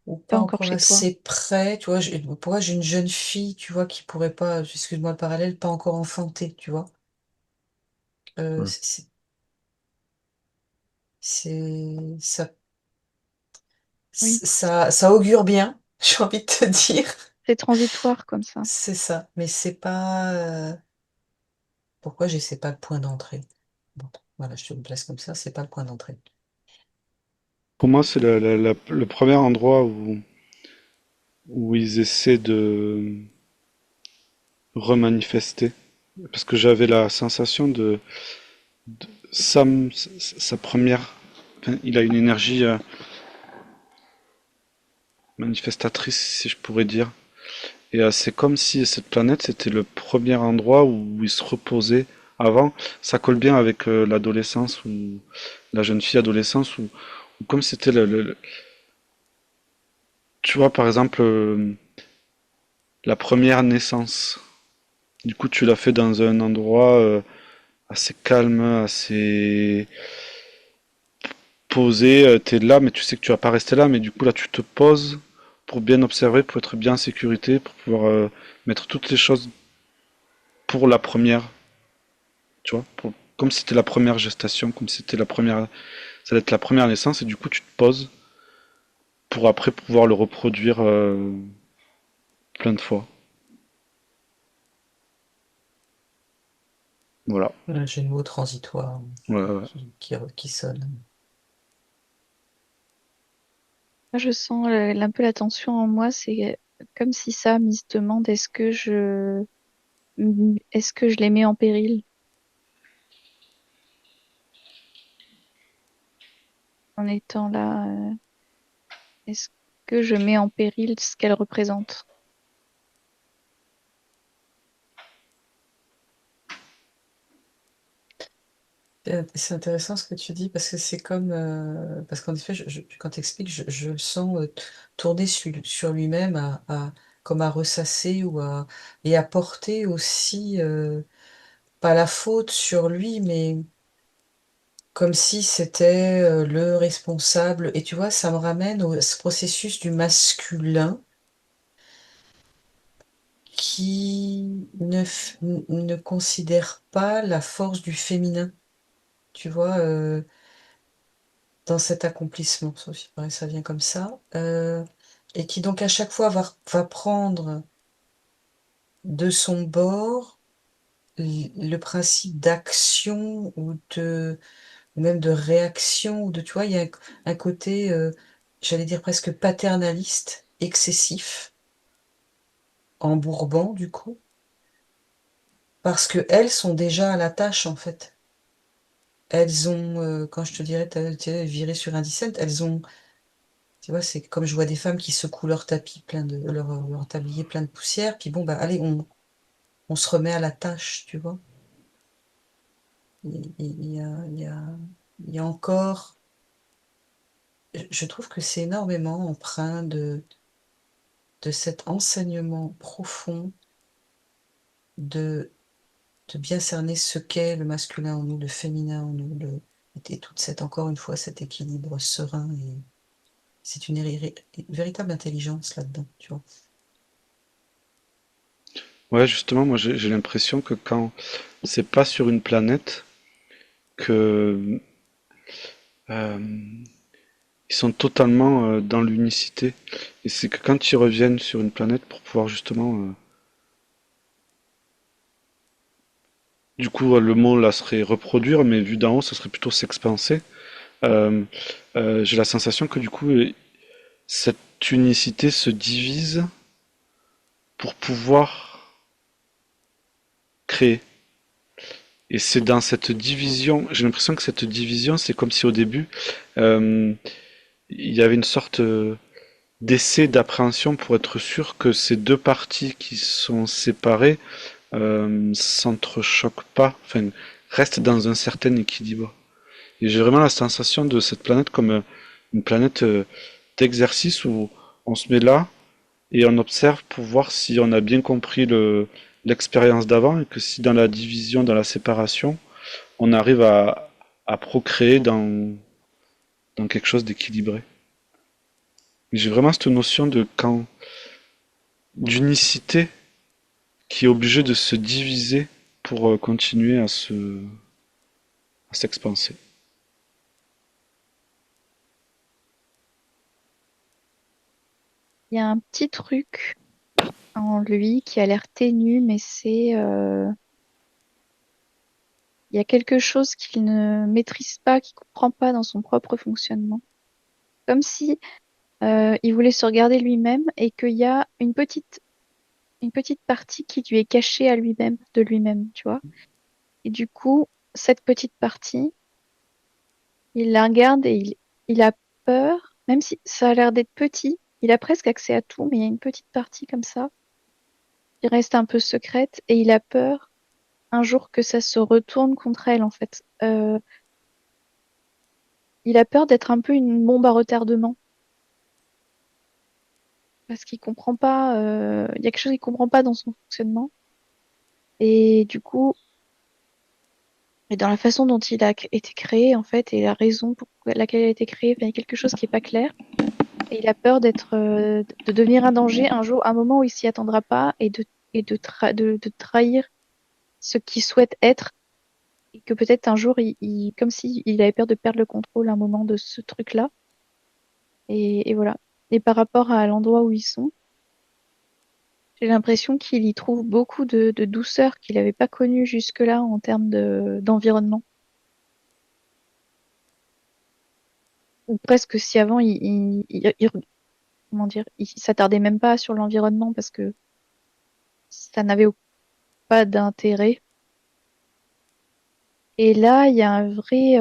ou pas Pas encore encore chez toi. assez près. Tu vois, pourquoi j'ai une jeune fille, tu vois, qui pourrait pas, excuse-moi le parallèle, pas encore enfantée, tu vois. Euh, Hmm. c'est, c'est, ça, Oui. ça augure bien, j'ai envie de te dire. C'est transitoire comme ça. C'est ça, mais c'est pas. Pourquoi j'ai c'est pas le point d'entrée? Bon, voilà, je te le place comme ça, c'est pas le point d'entrée. Pour moi, c'est le premier endroit où ils essaient de remanifester. Parce que j'avais la sensation de Sam, sa première. Enfin, il a une énergie manifestatrice, si je pourrais dire. Et c'est comme si cette planète, c'était le premier endroit où il se reposait avant. Ça colle bien avec l'adolescence ou la jeune fille adolescence ou comme c'était tu vois, par exemple, la première naissance. Du coup, tu l'as fait dans un endroit assez calme, assez posé. T'es là, mais tu sais que tu vas pas rester là. Mais du coup, là, tu te poses pour bien observer, pour être bien en sécurité, pour pouvoir mettre toutes les choses pour la première, tu vois, comme si c'était la première gestation, comme si c'était la première, ça va être la première naissance, et du coup, tu te poses pour après pouvoir le reproduire plein de fois. Voilà. Voilà, j'ai le mot transitoire Ouais, ouais. qui sonne. Là, je sens un peu la tension en moi. C'est comme si Sam, il se demande est-ce que je les mets en péril en étant là? Est-ce que je mets en péril ce qu'elle représente? C'est intéressant ce que tu dis parce que c'est comme parce qu'en effet quand tu expliques je le sens tourner sur lui-même comme à ressasser et à porter aussi pas la faute sur lui mais comme si c'était le responsable et tu vois ça me ramène au ce processus du masculin qui ne considère pas la force du féminin tu vois dans cet accomplissement, ça aussi, pareil, ça vient comme ça, et qui donc à chaque fois va prendre de son bord le principe d'action ou même de réaction, ou de, tu vois, il y a un côté, j'allais dire presque paternaliste, excessif, embourbant du coup, parce que elles sont déjà à la tâche en fait. Elles ont, quand je te dirais, t'as viré sur un 17, elles ont. Tu vois, c'est comme je vois des femmes qui secouent leur tapis leur tablier plein de poussière, puis bon, bah allez, on se remet à la tâche, tu vois. Il y a encore, je trouve que c'est énormément empreint de cet enseignement profond de, de bien cerner ce qu'est le masculin en nous, le féminin en nous, et toute cette, encore une fois, cet équilibre serein, et c'est une véritable intelligence là-dedans, tu vois. Ouais, justement, moi j'ai l'impression que quand c'est pas sur une planète, que ils sont totalement dans l'unicité. Et c'est que quand ils reviennent sur une planète pour pouvoir justement, du coup, le mot là serait reproduire, mais vu d'en haut, ça serait plutôt s'expanser. Euh, j'ai la sensation que du coup, cette unicité se divise pour pouvoir créer. Et c'est dans cette division, j'ai l'impression que cette division, c'est comme si au début, euh, il y avait une sorte d'essai d'appréhension pour être sûr que ces deux parties qui sont séparées s'entrechoquent pas, enfin, restent dans un certain équilibre. Et j'ai vraiment la sensation de cette planète comme une planète d'exercice où on se met là et on observe pour voir si on a bien compris l'expérience d'avant et que si dans la division, dans la séparation, on arrive à procréer dans quelque chose d'équilibré. J'ai vraiment cette notion de quand d'unicité qui est obligée de se diviser pour continuer à s'expanser. Il y a un petit truc en lui qui a l'air ténu, mais il y a quelque chose qu'il ne maîtrise pas, qu'il comprend pas dans son propre fonctionnement. Comme si il voulait se regarder lui-même et qu'il y a une petite partie qui lui est cachée à lui-même, de lui-même, tu vois. Et du coup, cette petite partie, il la regarde et il a peur, même si ça a l'air d'être petit, il a presque accès à tout, mais il y a une petite partie comme ça qui reste un peu secrète et il a peur un jour que ça se retourne contre elle, en fait. Il a peur d'être un peu une bombe à retardement parce qu'il comprend pas, il y a quelque chose qu'il comprend pas dans son fonctionnement et du coup, et dans la façon dont il a été créé, en fait, et la raison pour laquelle il a été créé, enfin, il y a quelque chose qui est pas clair. Et il a peur de devenir un danger un jour, un moment où il s'y attendra pas et de trahir ce qu'il souhaite être. Et que peut-être un jour, comme si il avait peur de perdre le contrôle un moment de ce truc-là. Et voilà. Et par rapport à l'endroit où ils sont, j'ai l'impression qu'il y trouve beaucoup de douceur qu'il n'avait pas connue jusque-là en termes d'environnement. Ou presque si avant, comment dire, il s'attardait même pas sur l'environnement parce que ça n'avait pas d'intérêt. Et là, il y a un vrai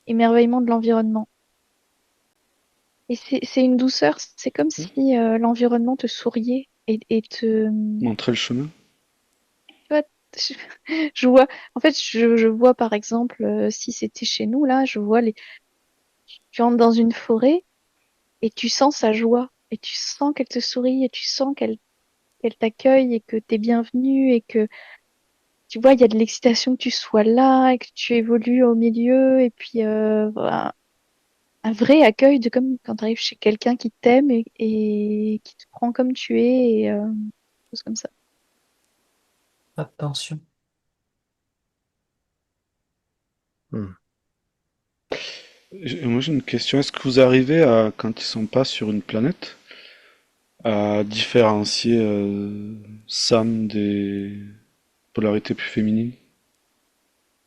émerveillement de l'environnement. Et c'est une douceur, c'est comme si l'environnement te souriait et Montrer le chemin. tu vois, je, je vois, en fait, je vois par exemple, si c'était chez nous, là, je vois tu entres dans une forêt et tu sens sa joie. Et tu sens qu'elle te sourit et tu sens qu'elle t'accueille et que t'es bienvenue et que, tu vois, il y a de l'excitation que tu sois là et que tu évolues au milieu et puis, voilà, un vrai accueil de comme quand tu arrives chez quelqu'un qui t'aime et qui te prend comme tu es et choses comme ça. Pas de tension. Hmm. Moi j'ai une question, est-ce que vous arrivez à, quand ils sont pas sur une planète, à différencier Sam des polarités plus féminines?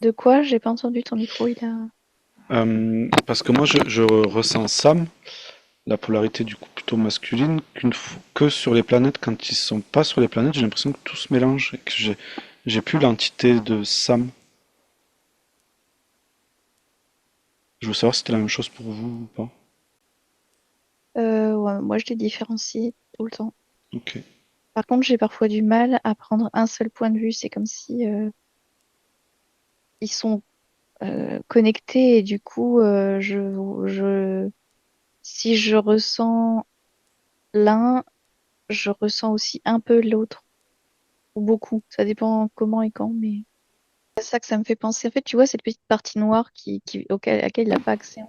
De quoi? J'ai pas entendu ton micro, il a. Parce que moi je ressens Sam, la polarité du coup plutôt masculine, que sur les planètes. Quand ils sont pas sur les planètes, j'ai l'impression que tout se mélange et que j'ai plus l'entité de Sam. Je veux savoir si c'était la même chose pour vous ou pas. Ouais, moi, je les différencie tout le temps. Ok. Par contre, j'ai parfois du mal à prendre un seul point de vue. C'est comme si ils sont connectés et du coup, si je ressens l'un, je ressens aussi un peu l'autre ou beaucoup. Ça dépend comment et quand, mais c'est ça que ça me fait penser. En fait, tu vois, cette petite partie noire à laquelle il n'a pas accès.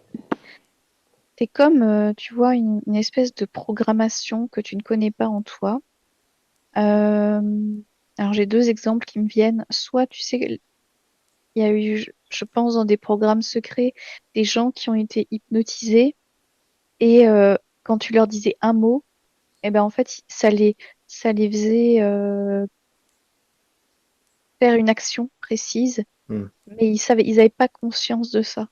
C'est comme, tu vois, une espèce de programmation que tu ne connais pas en toi. Euh, alors, j'ai deux exemples qui me viennent. Soit, tu sais, il y a eu, je pense, dans des programmes secrets, des gens qui ont été hypnotisés et quand tu leur disais un mot, eh ben, en fait, ça les faisait faire une action précise, Hmm. mais ils avaient pas conscience de ça.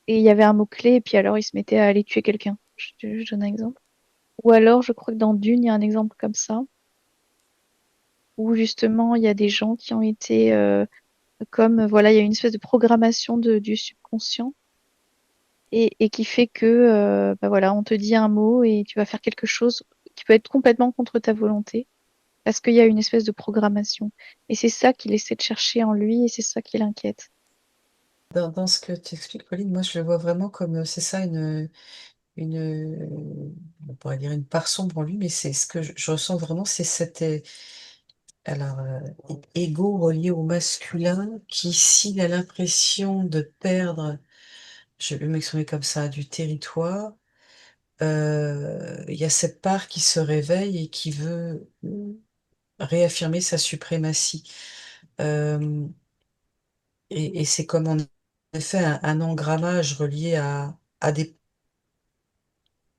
Et il y avait un mot-clé, et puis alors ils se mettaient à aller tuer quelqu'un. Je donne un exemple. Ou alors, je crois que dans Dune, il y a un exemple comme ça. où justement il y a des gens qui ont été comme voilà, il y a une espèce de programmation du subconscient et qui fait que bah voilà, on te dit un mot et tu vas faire quelque chose qui peut être complètement contre ta volonté parce qu'il y a une espèce de programmation. Et c'est ça qu'il essaie de chercher en lui et c'est ça qui l'inquiète. Dans ce que tu expliques, Pauline, moi je le vois vraiment comme c'est ça on pourrait dire une part sombre en lui, mais c'est ce que je ressens vraiment, c'est cet alors, ego relié au masculin qui, s'il a l'impression de perdre, je vais m'exprimer comme ça, du territoire, il y a cette part qui se réveille et qui veut réaffirmer sa suprématie. Euh, et c'est comme en effet un engrammage relié à des,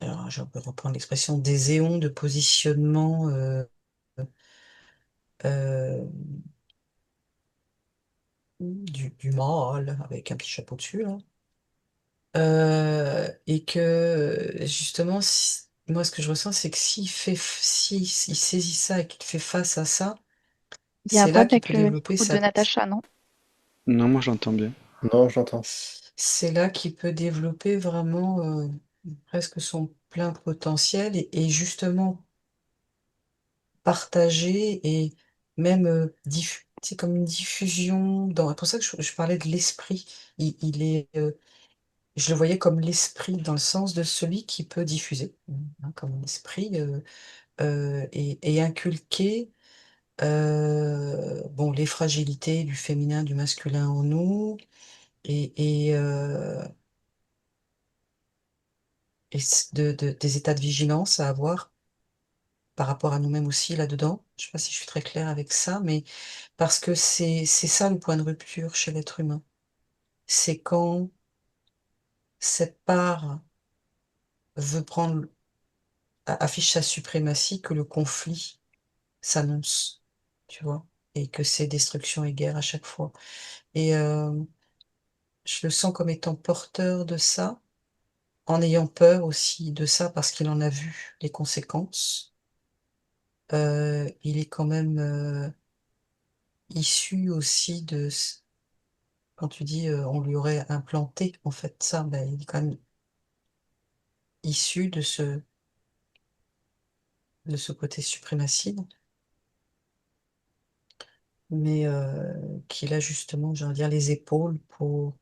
alors je peux reprendre l'expression, des éons de positionnement euh, du mâle, avec un petit chapeau dessus, là. Et que justement, moi ce que je ressens, c'est que s'il saisit ça et qu'il fait face à ça, Il y a un c'est là problème qu'il avec peut le développer micro de Natacha, non? Non, moi j'entends bien. Non, j'entends. c'est là qu'il peut développer vraiment presque son plein potentiel et justement partager et même c'est comme une diffusion dans. C'est pour ça que je parlais de l'esprit. Il est, je le voyais comme l'esprit dans le sens de celui qui peut diffuser, hein, comme un esprit et inculquer bon, les fragilités du féminin, du masculin en nous et des états de vigilance à avoir par rapport à nous-mêmes aussi là-dedans. Je sais pas si je suis très claire avec ça, mais parce que c'est ça le point de rupture chez l'être humain. C'est quand cette part veut prendre, affiche sa suprématie que le conflit s'annonce, tu vois, et que c'est destruction et guerre à chaque fois. Et je le sens comme étant porteur de ça, en ayant peur aussi de ça parce qu'il en a vu les conséquences. Il est quand même issu aussi quand tu dis on lui aurait implanté en fait ça, ben, il est quand même issu de ce côté suprémacide, mais qu'il a justement, j'ai envie de dire, les épaules pour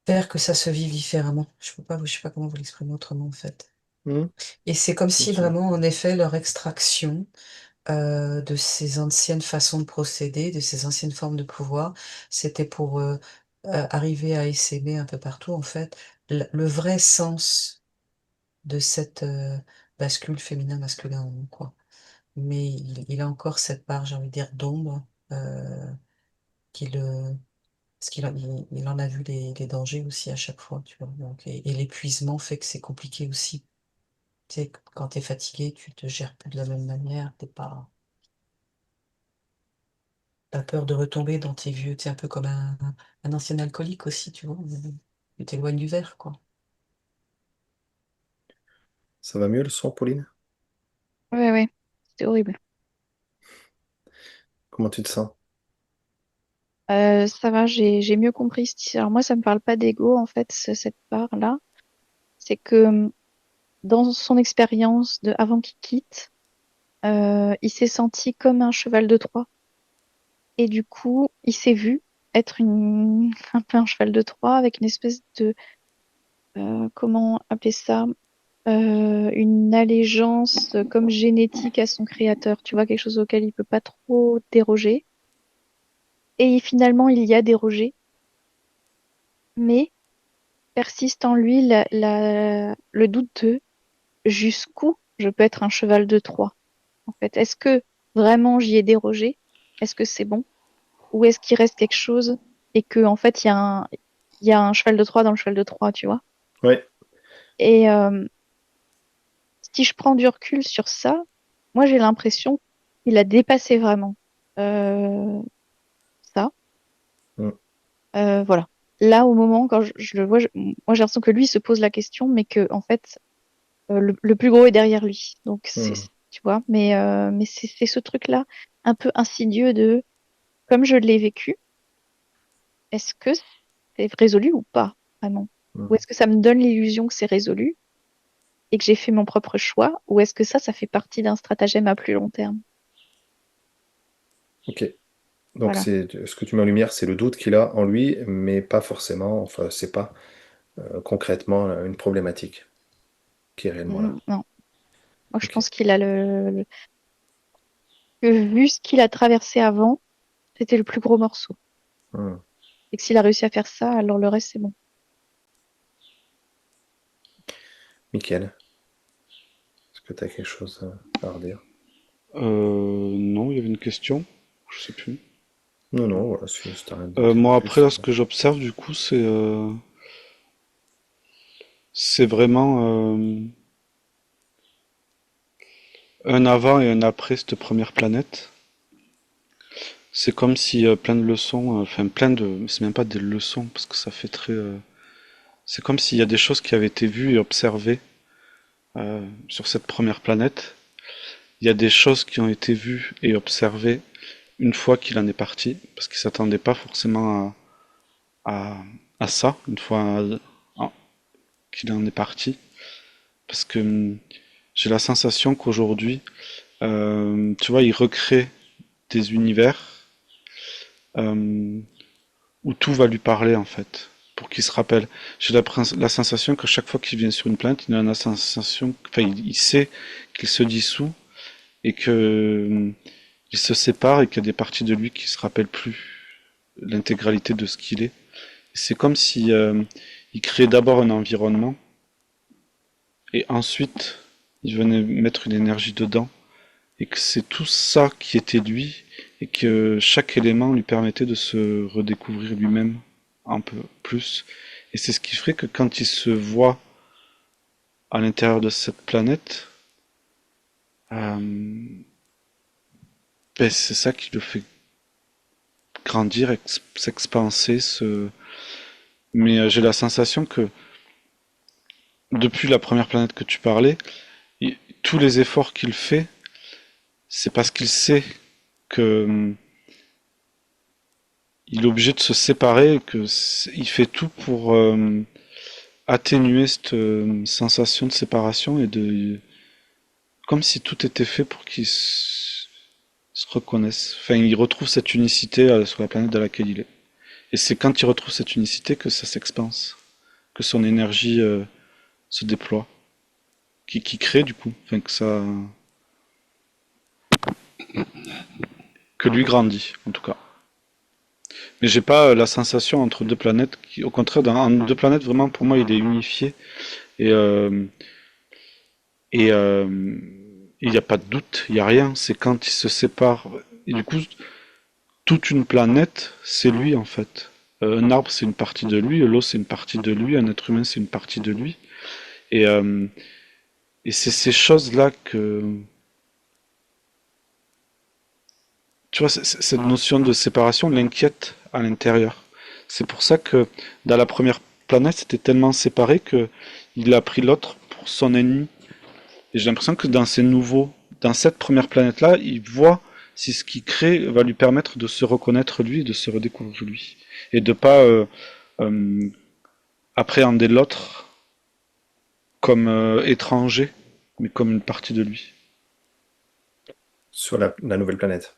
faire que ça se vive différemment. Je peux pas, je sais pas comment vous l'exprimer autrement en fait. Hmm, Et c'est comme si ok. vraiment, en effet, leur extraction de ces anciennes façons de procéder, de ces anciennes formes de pouvoir, c'était pour arriver à essaimer un peu partout, en fait, le vrai sens de cette bascule féminin-masculin en nous, quoi. Mais il a encore cette part, j'ai envie de dire, d'ombre, qui le, parce il en a vu les dangers aussi à chaque fois, tu vois. Donc, et l'épuisement fait que c'est compliqué aussi. Tu sais, quand t'es fatigué, tu te gères plus de la même manière, t'as peur de retomber dans tes vieux, tu sais, un peu comme un ancien alcoolique aussi, tu vois. Tu t'éloignes du verre, quoi. Ça va mieux le son, Pauline? Ouais, ouais, c'était horrible. Comment tu te sens? Ça va, j'ai mieux compris. Alors moi, ça me parle pas d'ego, en fait, cette part-là. C'est que dans son expérience de avant qu'il quitte, il s'est senti comme un cheval de Troie. Et du coup, il s'est vu être un peu un cheval de Troie avec une espèce de, comment appeler ça? Une allégeance comme génétique à son créateur. Tu vois, quelque chose auquel il peut pas trop déroger. Et finalement, il y a dérogé, mais persiste en lui le doute de jusqu'où je peux être un cheval de Troie. En fait, est-ce que vraiment j'y ai dérogé? Est-ce que c'est bon? Ou est-ce qu'il reste quelque chose et que en fait il y a un cheval de Troie dans le cheval de Troie, tu vois? Ouais. Et si je prends du recul sur ça, moi j'ai l'impression qu'il a dépassé vraiment euh, ça. Hmm. Voilà. Là, au moment quand je le vois, moi j'ai l'impression que lui se pose la question, mais que en fait le plus gros est derrière lui. Donc Hmm. tu tu vois. Mais c'est ce truc-là, un peu insidieux de, comme je l'ai vécu, est-ce que c'est résolu ou pas, vraiment? Ou Mhm. est-ce que ça me donne l'illusion que c'est résolu et que j'ai fait mon propre choix? Ou est-ce que ça fait partie d'un stratagème à plus long terme? Ok. Donc Voilà. c'est ce que tu mets en lumière, c'est le doute qu'il a en lui, mais pas forcément, enfin, c'est pas concrètement une problématique qui est réellement là. Non. Moi, je Ok. pense qu'il a que vu ce qu'il a traversé avant, c'était le plus gros morceau. Hmm. Et que s'il a réussi à faire ça, alors le reste, c'est bon. Mickaël, est-ce que tu as quelque chose à redire? Non, il y avait une question. Je sais plus. Non, non, voilà, si t'as rien de Moi, plus, après, là, ce que j'observe, du coup, c'est vraiment un avant et un après cette première planète. C'est comme si plein de leçons, enfin plein de, c'est même pas des leçons parce que ça fait très, c'est comme s'il y a des choses qui avaient été vues et observées sur cette première planète. Il y a des choses qui ont été vues et observées une fois qu'il en est parti, parce qu'il s'attendait pas forcément à, à ça, une fois qu'il en est parti. Parce que j'ai la sensation qu'aujourd'hui, tu vois, il recrée des univers euh, où tout va lui parler en fait, pour qu'il se rappelle. J'ai la sensation que chaque fois qu'il vient sur une planète, il a la sensation, enfin, il sait qu'il se dissout et que il se sépare et qu'il y a des parties de lui qui se rappellent plus l'intégralité de ce qu'il est. C'est comme si il créait d'abord un environnement et ensuite il venait mettre une énergie dedans et que c'est tout ça qui était lui et que chaque élément lui permettait de se redécouvrir lui-même un peu plus. Et c'est ce qui ferait que quand il se voit à l'intérieur de cette planète, euh, ben c'est ça qui le fait grandir, s'expanser. Mais j'ai la sensation que depuis la première planète que tu parlais, tous les efforts qu'il fait, c'est parce qu'il sait que il est obligé de se séparer et que il fait tout pour atténuer cette sensation de séparation et de comme si tout était fait pour qu'ils se reconnaissent. Enfin, il retrouve cette unicité sur la planète dans laquelle il est. Et c'est quand il retrouve cette unicité que ça s'expanse, que son énergie se déploie, qui crée du coup, enfin que lui grandit en tout cas. Mais j'ai pas la sensation entre deux planètes qui, au contraire, en deux planètes vraiment pour moi il est unifié et et il n'y a pas de doute, il n'y a rien. C'est quand il se sépare et du coup toute une planète c'est lui en fait. Un arbre c'est une partie de lui, l'eau c'est une partie de lui, un être humain c'est une partie de lui et et c'est ces choses là que tu vois cette notion de séparation l'inquiète à l'intérieur. C'est pour ça que dans la première planète, c'était tellement séparé que il a pris l'autre pour son ennemi. Et j'ai l'impression que dans cette première planète-là, il voit si ce qu'il crée va lui permettre de se reconnaître lui, de se redécouvrir lui, et de pas euh, appréhender l'autre comme étranger, mais comme une partie de lui. sur la nouvelle planète.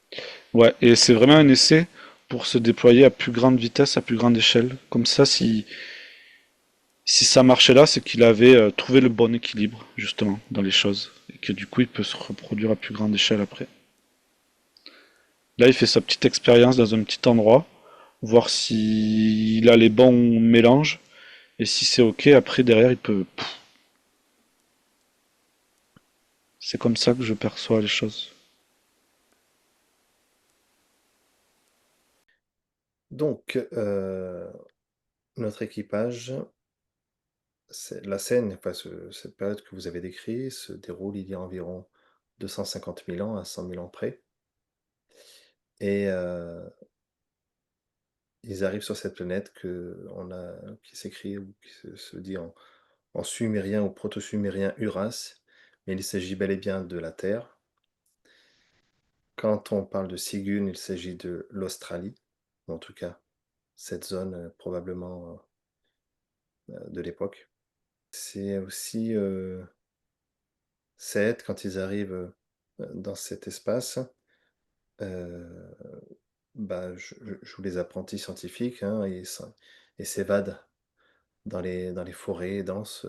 Ouais, et c'est vraiment un essai pour se déployer à plus grande vitesse, à plus grande échelle. Comme ça, si ça marchait là, c'est qu'il avait trouvé le bon équilibre, justement, dans les choses. Et que du coup, il peut se reproduire à plus grande échelle après. Là, il fait sa petite expérience dans un petit endroit, voir s'il a les bons mélanges. Et si c'est ok, après, derrière, il peut. C'est comme ça que je perçois les choses. Donc, notre équipage, la scène, enfin, cette période que vous avez décrite se déroule il y a environ 250 000 ans à 100 000 ans près. Et ils arrivent sur cette planète qui s'écrit ou qui se dit en sumérien ou proto-sumérien Uras, mais il s'agit bel et bien de la Terre. Quand on parle de Sigun, il s'agit de l'Australie, en tout cas, cette zone probablement de l'époque. C'est aussi Seth, quand ils arrivent dans cet espace, euh, bah, jouent les apprentis scientifiques hein, et s'évadent dans les forêts denses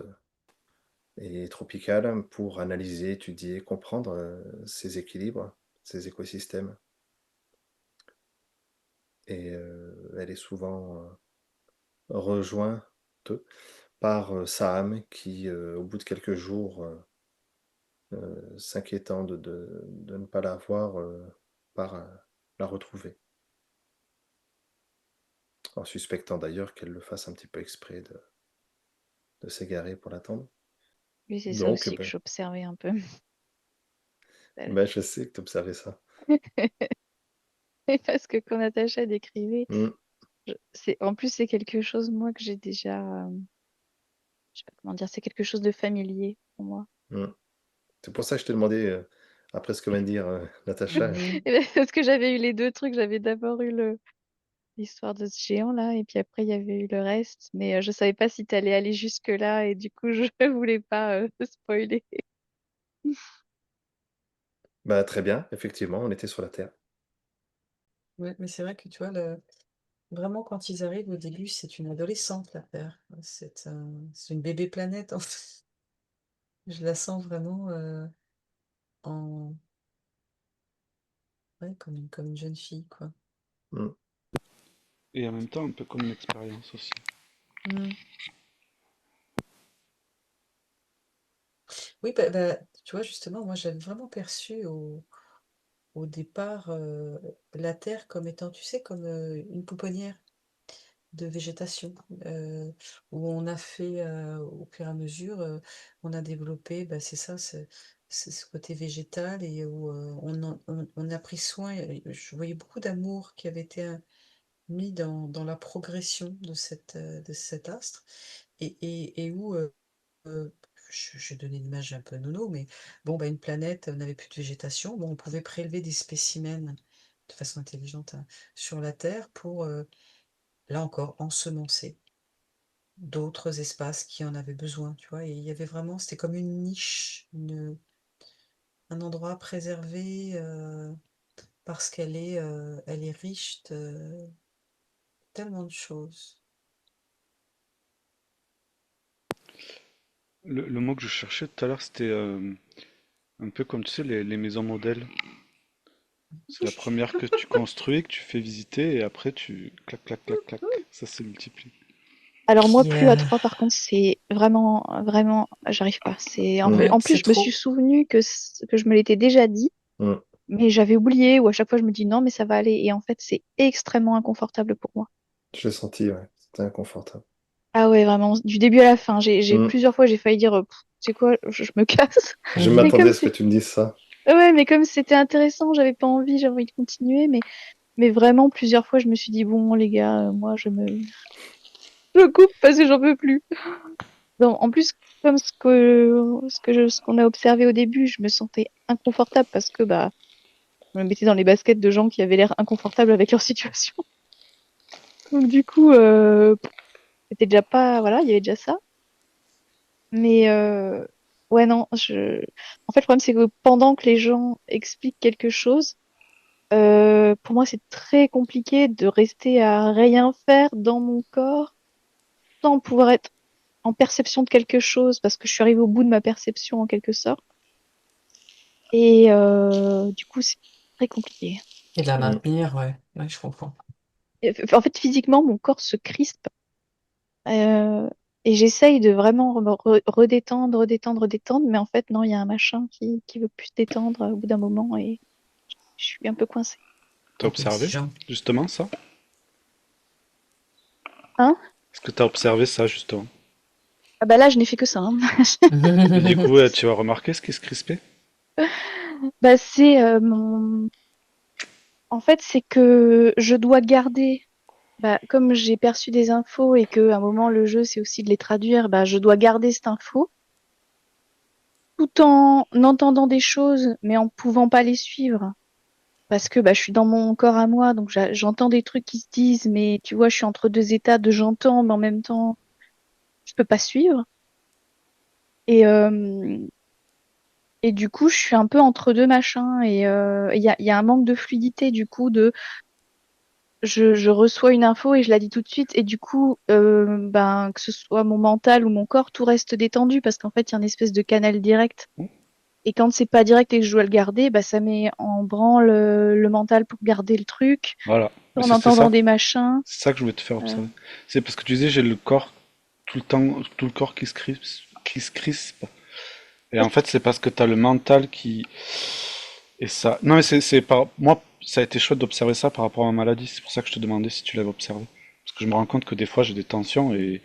et tropicales pour analyser, étudier, comprendre ces équilibres, ces écosystèmes. Et elle est souvent rejointe par Sam qui, au bout de quelques jours, s'inquiétant de ne pas la voir, part la retrouver. En suspectant d'ailleurs qu'elle le fasse un petit peu exprès de s'égarer pour l'attendre. Oui, c'est ça Donc, aussi que j'observais un peu. je sais que tu observais ça. Parce que quand Natacha décrivait, Mm, en plus c'est quelque chose moi que j'ai déjà, je sais pas comment dire, c'est quelque chose de familier pour moi. mm. C'est pour ça que je t'ai demandé, après ce que vient de dire Natacha. Mhm. Et ben, parce que j'avais eu les deux trucs, j'avais d'abord eu l'histoire de ce géant là, et puis après il y avait eu le reste, mais je savais pas si t'allais aller jusque là, et du coup je voulais pas spoiler. Bah, très bien, effectivement, on était sur la Terre. Ouais, mais c'est vrai que tu vois, vraiment, quand ils arrivent au début, c'est une adolescente, la Terre. C'est une bébé planète, en fait. Je la sens vraiment en... ouais, comme une jeune fille, quoi. Mm, Et en même temps, un peu comme une expérience aussi. Mm. Oui, tu vois, justement, moi, j'avais vraiment perçu au départ la Terre comme étant, tu sais, comme une pouponnière de végétation, où on a fait, au fur et à mesure, on a développé, bah, c'est ça, ce côté végétal et où on a pris soin. Je voyais beaucoup d'amour qui avait été mis dans la progression de cet astre et où, je vais donner une image un peu nono, mais bon, bah, une planète n'avait plus de végétation. Bon, on pouvait prélever des spécimens de façon intelligente hein, sur la Terre pour, là encore, ensemencer d'autres espaces qui en avaient besoin, tu vois? Et il y avait vraiment c'était comme une niche, un endroit préservé, parce elle est riche de tellement de choses. Le mot que je cherchais tout à l'heure, c'était un peu comme tu sais, les maisons modèles. C'est la première que tu construis, que tu fais visiter, et après tu clac, clac, clac, clac. Ça se multiplie. Alors moi, Qui, plus à 3, par contre, c'est vraiment, vraiment, j'arrive pas. mm, En plus, c'est je me suis trop. souvenu que je me l'étais déjà dit, mm. mais j'avais oublié, ou à chaque fois je me dis non, mais ça va aller. Et en fait, c'est extrêmement inconfortable pour moi. Je l'ai senti, ouais. C'était inconfortable. Ah ouais, vraiment, du début à la fin. Mm. Plusieurs fois, j'ai failli dire, c'est quoi, je me casse. Je Mais m'attendais comme à ce que c'est, tu me dises ça. ouais, mais comme c'était intéressant, j'avais pas envie, j'avais envie de continuer, mais vraiment, plusieurs fois, je me suis dit, bon, les gars, moi, je coupe parce que j'en peux plus. Non, en plus, comme ce qu'on a observé au début, je me sentais inconfortable parce que bah, je me mettais dans les baskets de gens qui avaient l'air inconfortables avec leur situation. Donc du coup, c'était déjà pas, voilà, il y avait déjà ça. Mais ouais, non, en fait, le problème c'est que pendant que les gens expliquent quelque chose, pour moi, c'est très compliqué de rester à rien faire dans mon corps sans pouvoir être en perception de quelque chose parce que je suis arrivée au bout de ma perception en quelque sorte. Et du coup, c'est très compliqué. Et de la Mm. maintenir, ouais. Ouais, je comprends. En fait, physiquement, mon corps se crispe. euh, et j'essaye de vraiment me redétendre, redétendre, redétendre. Mais en fait, non, il y a un machin qui veut plus se détendre au bout d'un moment et je suis un peu coincée. T'as Un peu observé, exigeant. justement, ça? Hein? Est-ce que t'as observé ça, justement? Ah bah là, je n'ai fait que ça. Hein. Et du coup, tu as remarqué ce qui se crispait? Bah, En fait, c'est que je dois garder. Bah, comme j'ai perçu des infos et que à un moment le jeu c'est aussi de les traduire, bah, je dois garder cette info tout en entendant des choses mais en pouvant pas les suivre. parce que bah, je suis dans mon corps à moi, donc j'entends des trucs qui se disent, mais tu vois, je suis entre deux états de j'entends, mais en même temps, je peux pas suivre. Et, euh, et du coup, je suis un peu entre deux machins, et il y a un manque de fluidité, du coup, je reçois une info et je la dis tout de suite, et du coup, ben, que ce soit mon mental ou mon corps, tout reste détendu, parce qu'en fait, il y a une espèce de canal direct. Et quand c'est pas direct et que je dois le garder, bah, ça met en branle le mental pour garder le truc, Voilà. Mais en c'est entendant ça, des machins. c'est ça que je voulais te faire Euh, observer. C'est parce que tu disais, j'ai le corps tout le temps, tout le corps qui se crispe, qui se crispe. Et en fait, c'est parce que tu as le mental qui. Et ça. Non, mais c'est par. Moi, ça a été chouette d'observer ça par rapport à ma maladie. C'est pour ça que je te demandais si tu l'avais observé. Parce que je me rends compte que des fois, j'ai des tensions et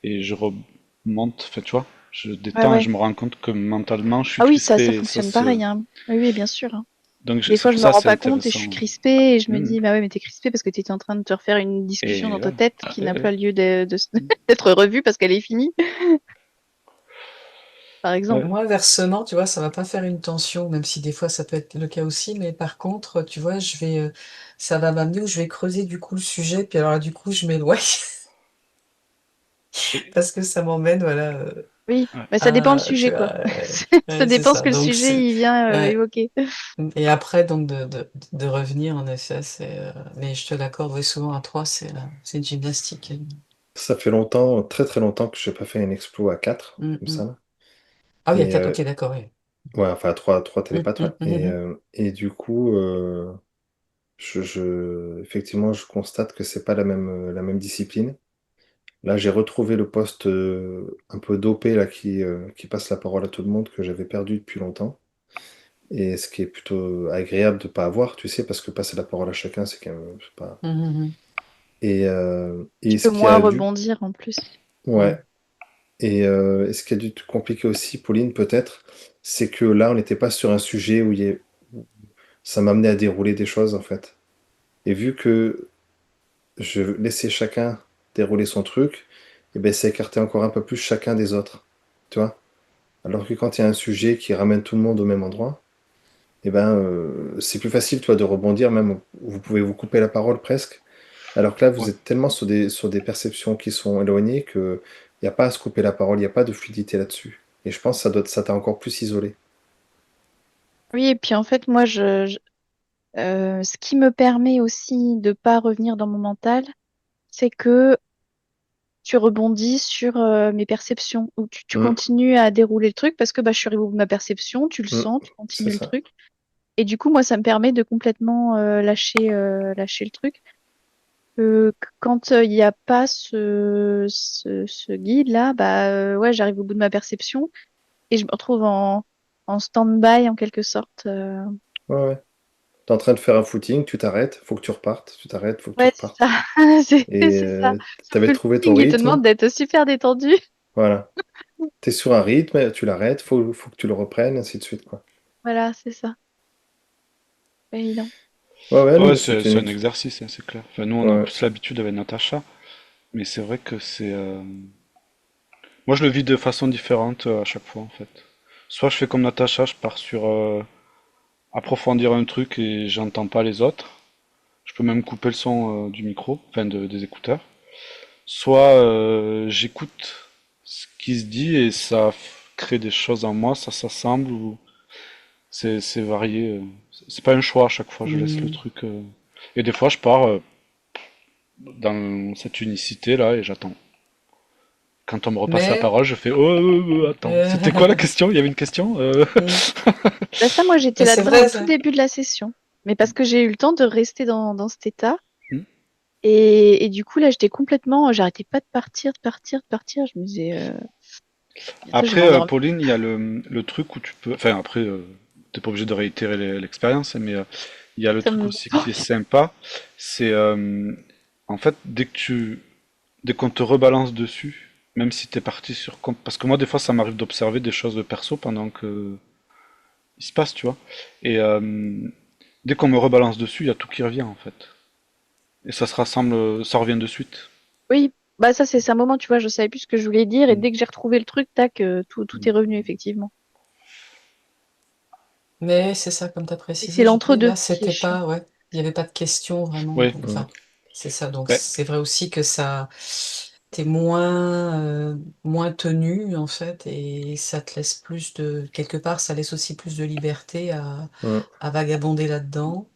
je remonte. Enfin, tu vois, je ouais, détends et je ouais. me rends compte que mentalement, je suis Ah oui, ça crispé. Et ça fonctionne se. pareil, hein. Oui, oui, bien sûr, hein. Donc, Des c'est fois, pour je me ça, rends c'est pas compte et je suis intéressant. crispée et je me Hmm. dis, bah ouais, mais t'es crispée parce que t'étais en train de te refaire une discussion Et dans ta ouais. tête Ah, qui n'a ouais, ouais. pas lieu d'être revue parce qu'elle est finie, par exemple. Ouais. Moi, inversement, tu vois, ça va pas faire une tension, même si des fois ça peut être le cas aussi, mais par contre, tu vois, ça va m'amener où je vais creuser du coup le sujet, puis alors là, du coup, je m'éloigne Et- parce que ça m'emmène, voilà, Oui, ouais. mais ça dépend le à, tu sujet, vois, quoi. Ça ouais, c'est dépend ce ça. que le Donc, sujet il vient ouais. évoquer. Et après, donc, de revenir, en effet, mais je te l'accorde, oui, souvent à 3, c'est une gymnastique. Ça fait longtemps, très très longtemps que je n'ai pas fait un explo à 4, Mm, comme mm. ça, là. Ah oui, à Et 4, ok, d'accord, oui. ouais, enfin à 3 Mm, télépathes, ouais. mm, mm, mm. Et du coup, effectivement, je constate que c'est pas la même discipline. Là, j'ai retrouvé le poste un peu dopé là, qui passe la parole à tout le monde que j'avais perdu depuis longtemps. Et ce qui est plutôt agréable de pas avoir, tu sais, parce que passer la parole à chacun, c'est quand même c'est pas. Mm, mm, mm. Et Tu peux ce qui moins a dû, rebondir en plus. ouais. Et ce qui a dû te compliquer aussi, Pauline, peut-être, c'est que là, on n'était pas sur un sujet où ça m'amenait à dérouler des choses, en fait. Et vu que je laissais chacun dérouler son truc, et ben, ça écartait encore un peu plus chacun des autres. Tu vois? Alors que quand il y a un sujet qui ramène tout le monde au même endroit, et ben, c'est plus facile, toi, de rebondir, même, vous pouvez vous couper la parole presque. Alors que là, vous Ouais. êtes tellement sur des perceptions qui sont éloignées que il n'y a pas à se couper la parole, il n'y a pas de fluidité là-dessus. Et je pense que ça t'a encore plus isolé. Oui, et puis en fait, moi, ce qui me permet aussi de pas revenir dans mon mental, c'est que tu rebondis sur mes perceptions, ou tu Mm, continues à dérouler le truc parce que bah, je suis arrivée au bout de ma perception, tu le mm, sens, tu c'est continues le ça. truc. Et du coup, moi, ça me permet de complètement lâcher le truc. Quand il n'y a pas ce guide-là, bah ouais, j'arrive au bout de ma perception et je me retrouve en stand-by en quelque sorte. Ouais, ouais. T'es en train de faire un footing, tu t'arrêtes, faut que tu repartes, tu t'arrêtes, faut que tu Ouais, c'est ça. repartes. Et C'est ça. Sauf t'avais que le trouvé ton footing, il te rythme, demande d'être super détendu. voilà. T'es sur un rythme, tu l'arrêtes, faut que tu le reprennes, ainsi de suite, quoi. Voilà, c'est ça. Pas évident. Ouais, ouais, non, Ouais, mais c'était c'est un exercice, hein, c'est clair. Enfin, nous, on a Ouais. plus l'habitude avec Natacha, mais c'est vrai que c'est. Moi, je le vis de façon différente à chaque fois, en fait. Soit je fais comme Natacha, je pars sur approfondir un truc et j'entends pas les autres. Je peux même couper le son du micro, enfin des écouteurs. Soit j'écoute ce qui se dit et ça crée des choses en moi, ça s'assemble ou c'est varié. C'est pas un choix à chaque fois, je laisse le Mm. truc. Et des fois, je pars dans cette unicité là et j'attends. Quand on me repasse la Mais, parole, je fais oh, attends, c'était quoi la question? Il y avait une question? mm. Bah ça, moi, j'étais Mais c'est là-dedans au vrai, tout ça. début de la session. Mais parce que j'ai eu le temps de rester dans cet état. Hmm. Et du coup, là, j'étais complètement, j'arrêtais pas de partir, de partir, de partir. Je me disais, bientôt, je vais Après, m'endormir. Pauline, il y a le truc où tu peux. Enfin, après, t'es pas obligé de réitérer l'expérience, mais il y a le Ça truc me... aussi qui est sympa. C'est en fait, dès qu'on te rebalance dessus, même si t'es parti sur. Parce que moi, des fois, ça m'arrive d'observer des choses de perso pendant que il se passe, tu vois. Et dès qu'on me rebalance dessus, il y a tout qui revient, en fait. Et ça se rassemble, ça revient de suite. Oui, bah ça, c'est un moment, tu vois, je savais plus ce que je voulais dire. Et Mm. dès que j'ai retrouvé le truc, tac, tout est Mm. revenu, effectivement. Mais c'est ça, comme tu as Et précisé, c'est JP, l'entre-deux là, qui est c'était chiant. pas, ouais, il n'y avait pas de question vraiment. Ouais. Donc, Mm. enfin, c'est ça. Donc, Ben, c'est vrai aussi que ça, t'es moins tenu, en fait, et ça te laisse plus quelque part, ça laisse aussi plus de liberté Mm. à vagabonder là-dedans.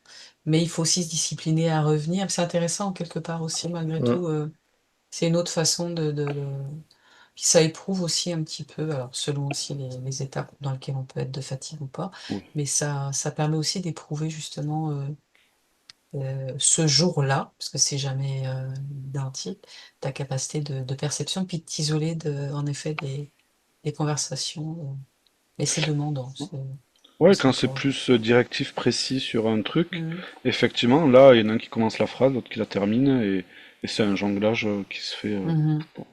Mais il faut aussi se discipliner à revenir. C'est intéressant, quelque part aussi, malgré Mm. tout. C'est une autre façon Puis ça éprouve aussi un petit peu, alors selon aussi les étapes dans lesquelles on peut être de fatigue ou pas, oui. mais ça permet aussi d'éprouver justement ce jour-là, parce que c'est jamais identique, ta capacité de perception, puis de t'isoler en effet des conversations. Mais c'est demandant, Ouais, c'est quand c'est encore. plus directif, précis sur un truc, Mhm. effectivement, là, il y en a un qui commence la phrase, l'autre qui la termine, et c'est un jonglage qui se fait. Mhm. Bon.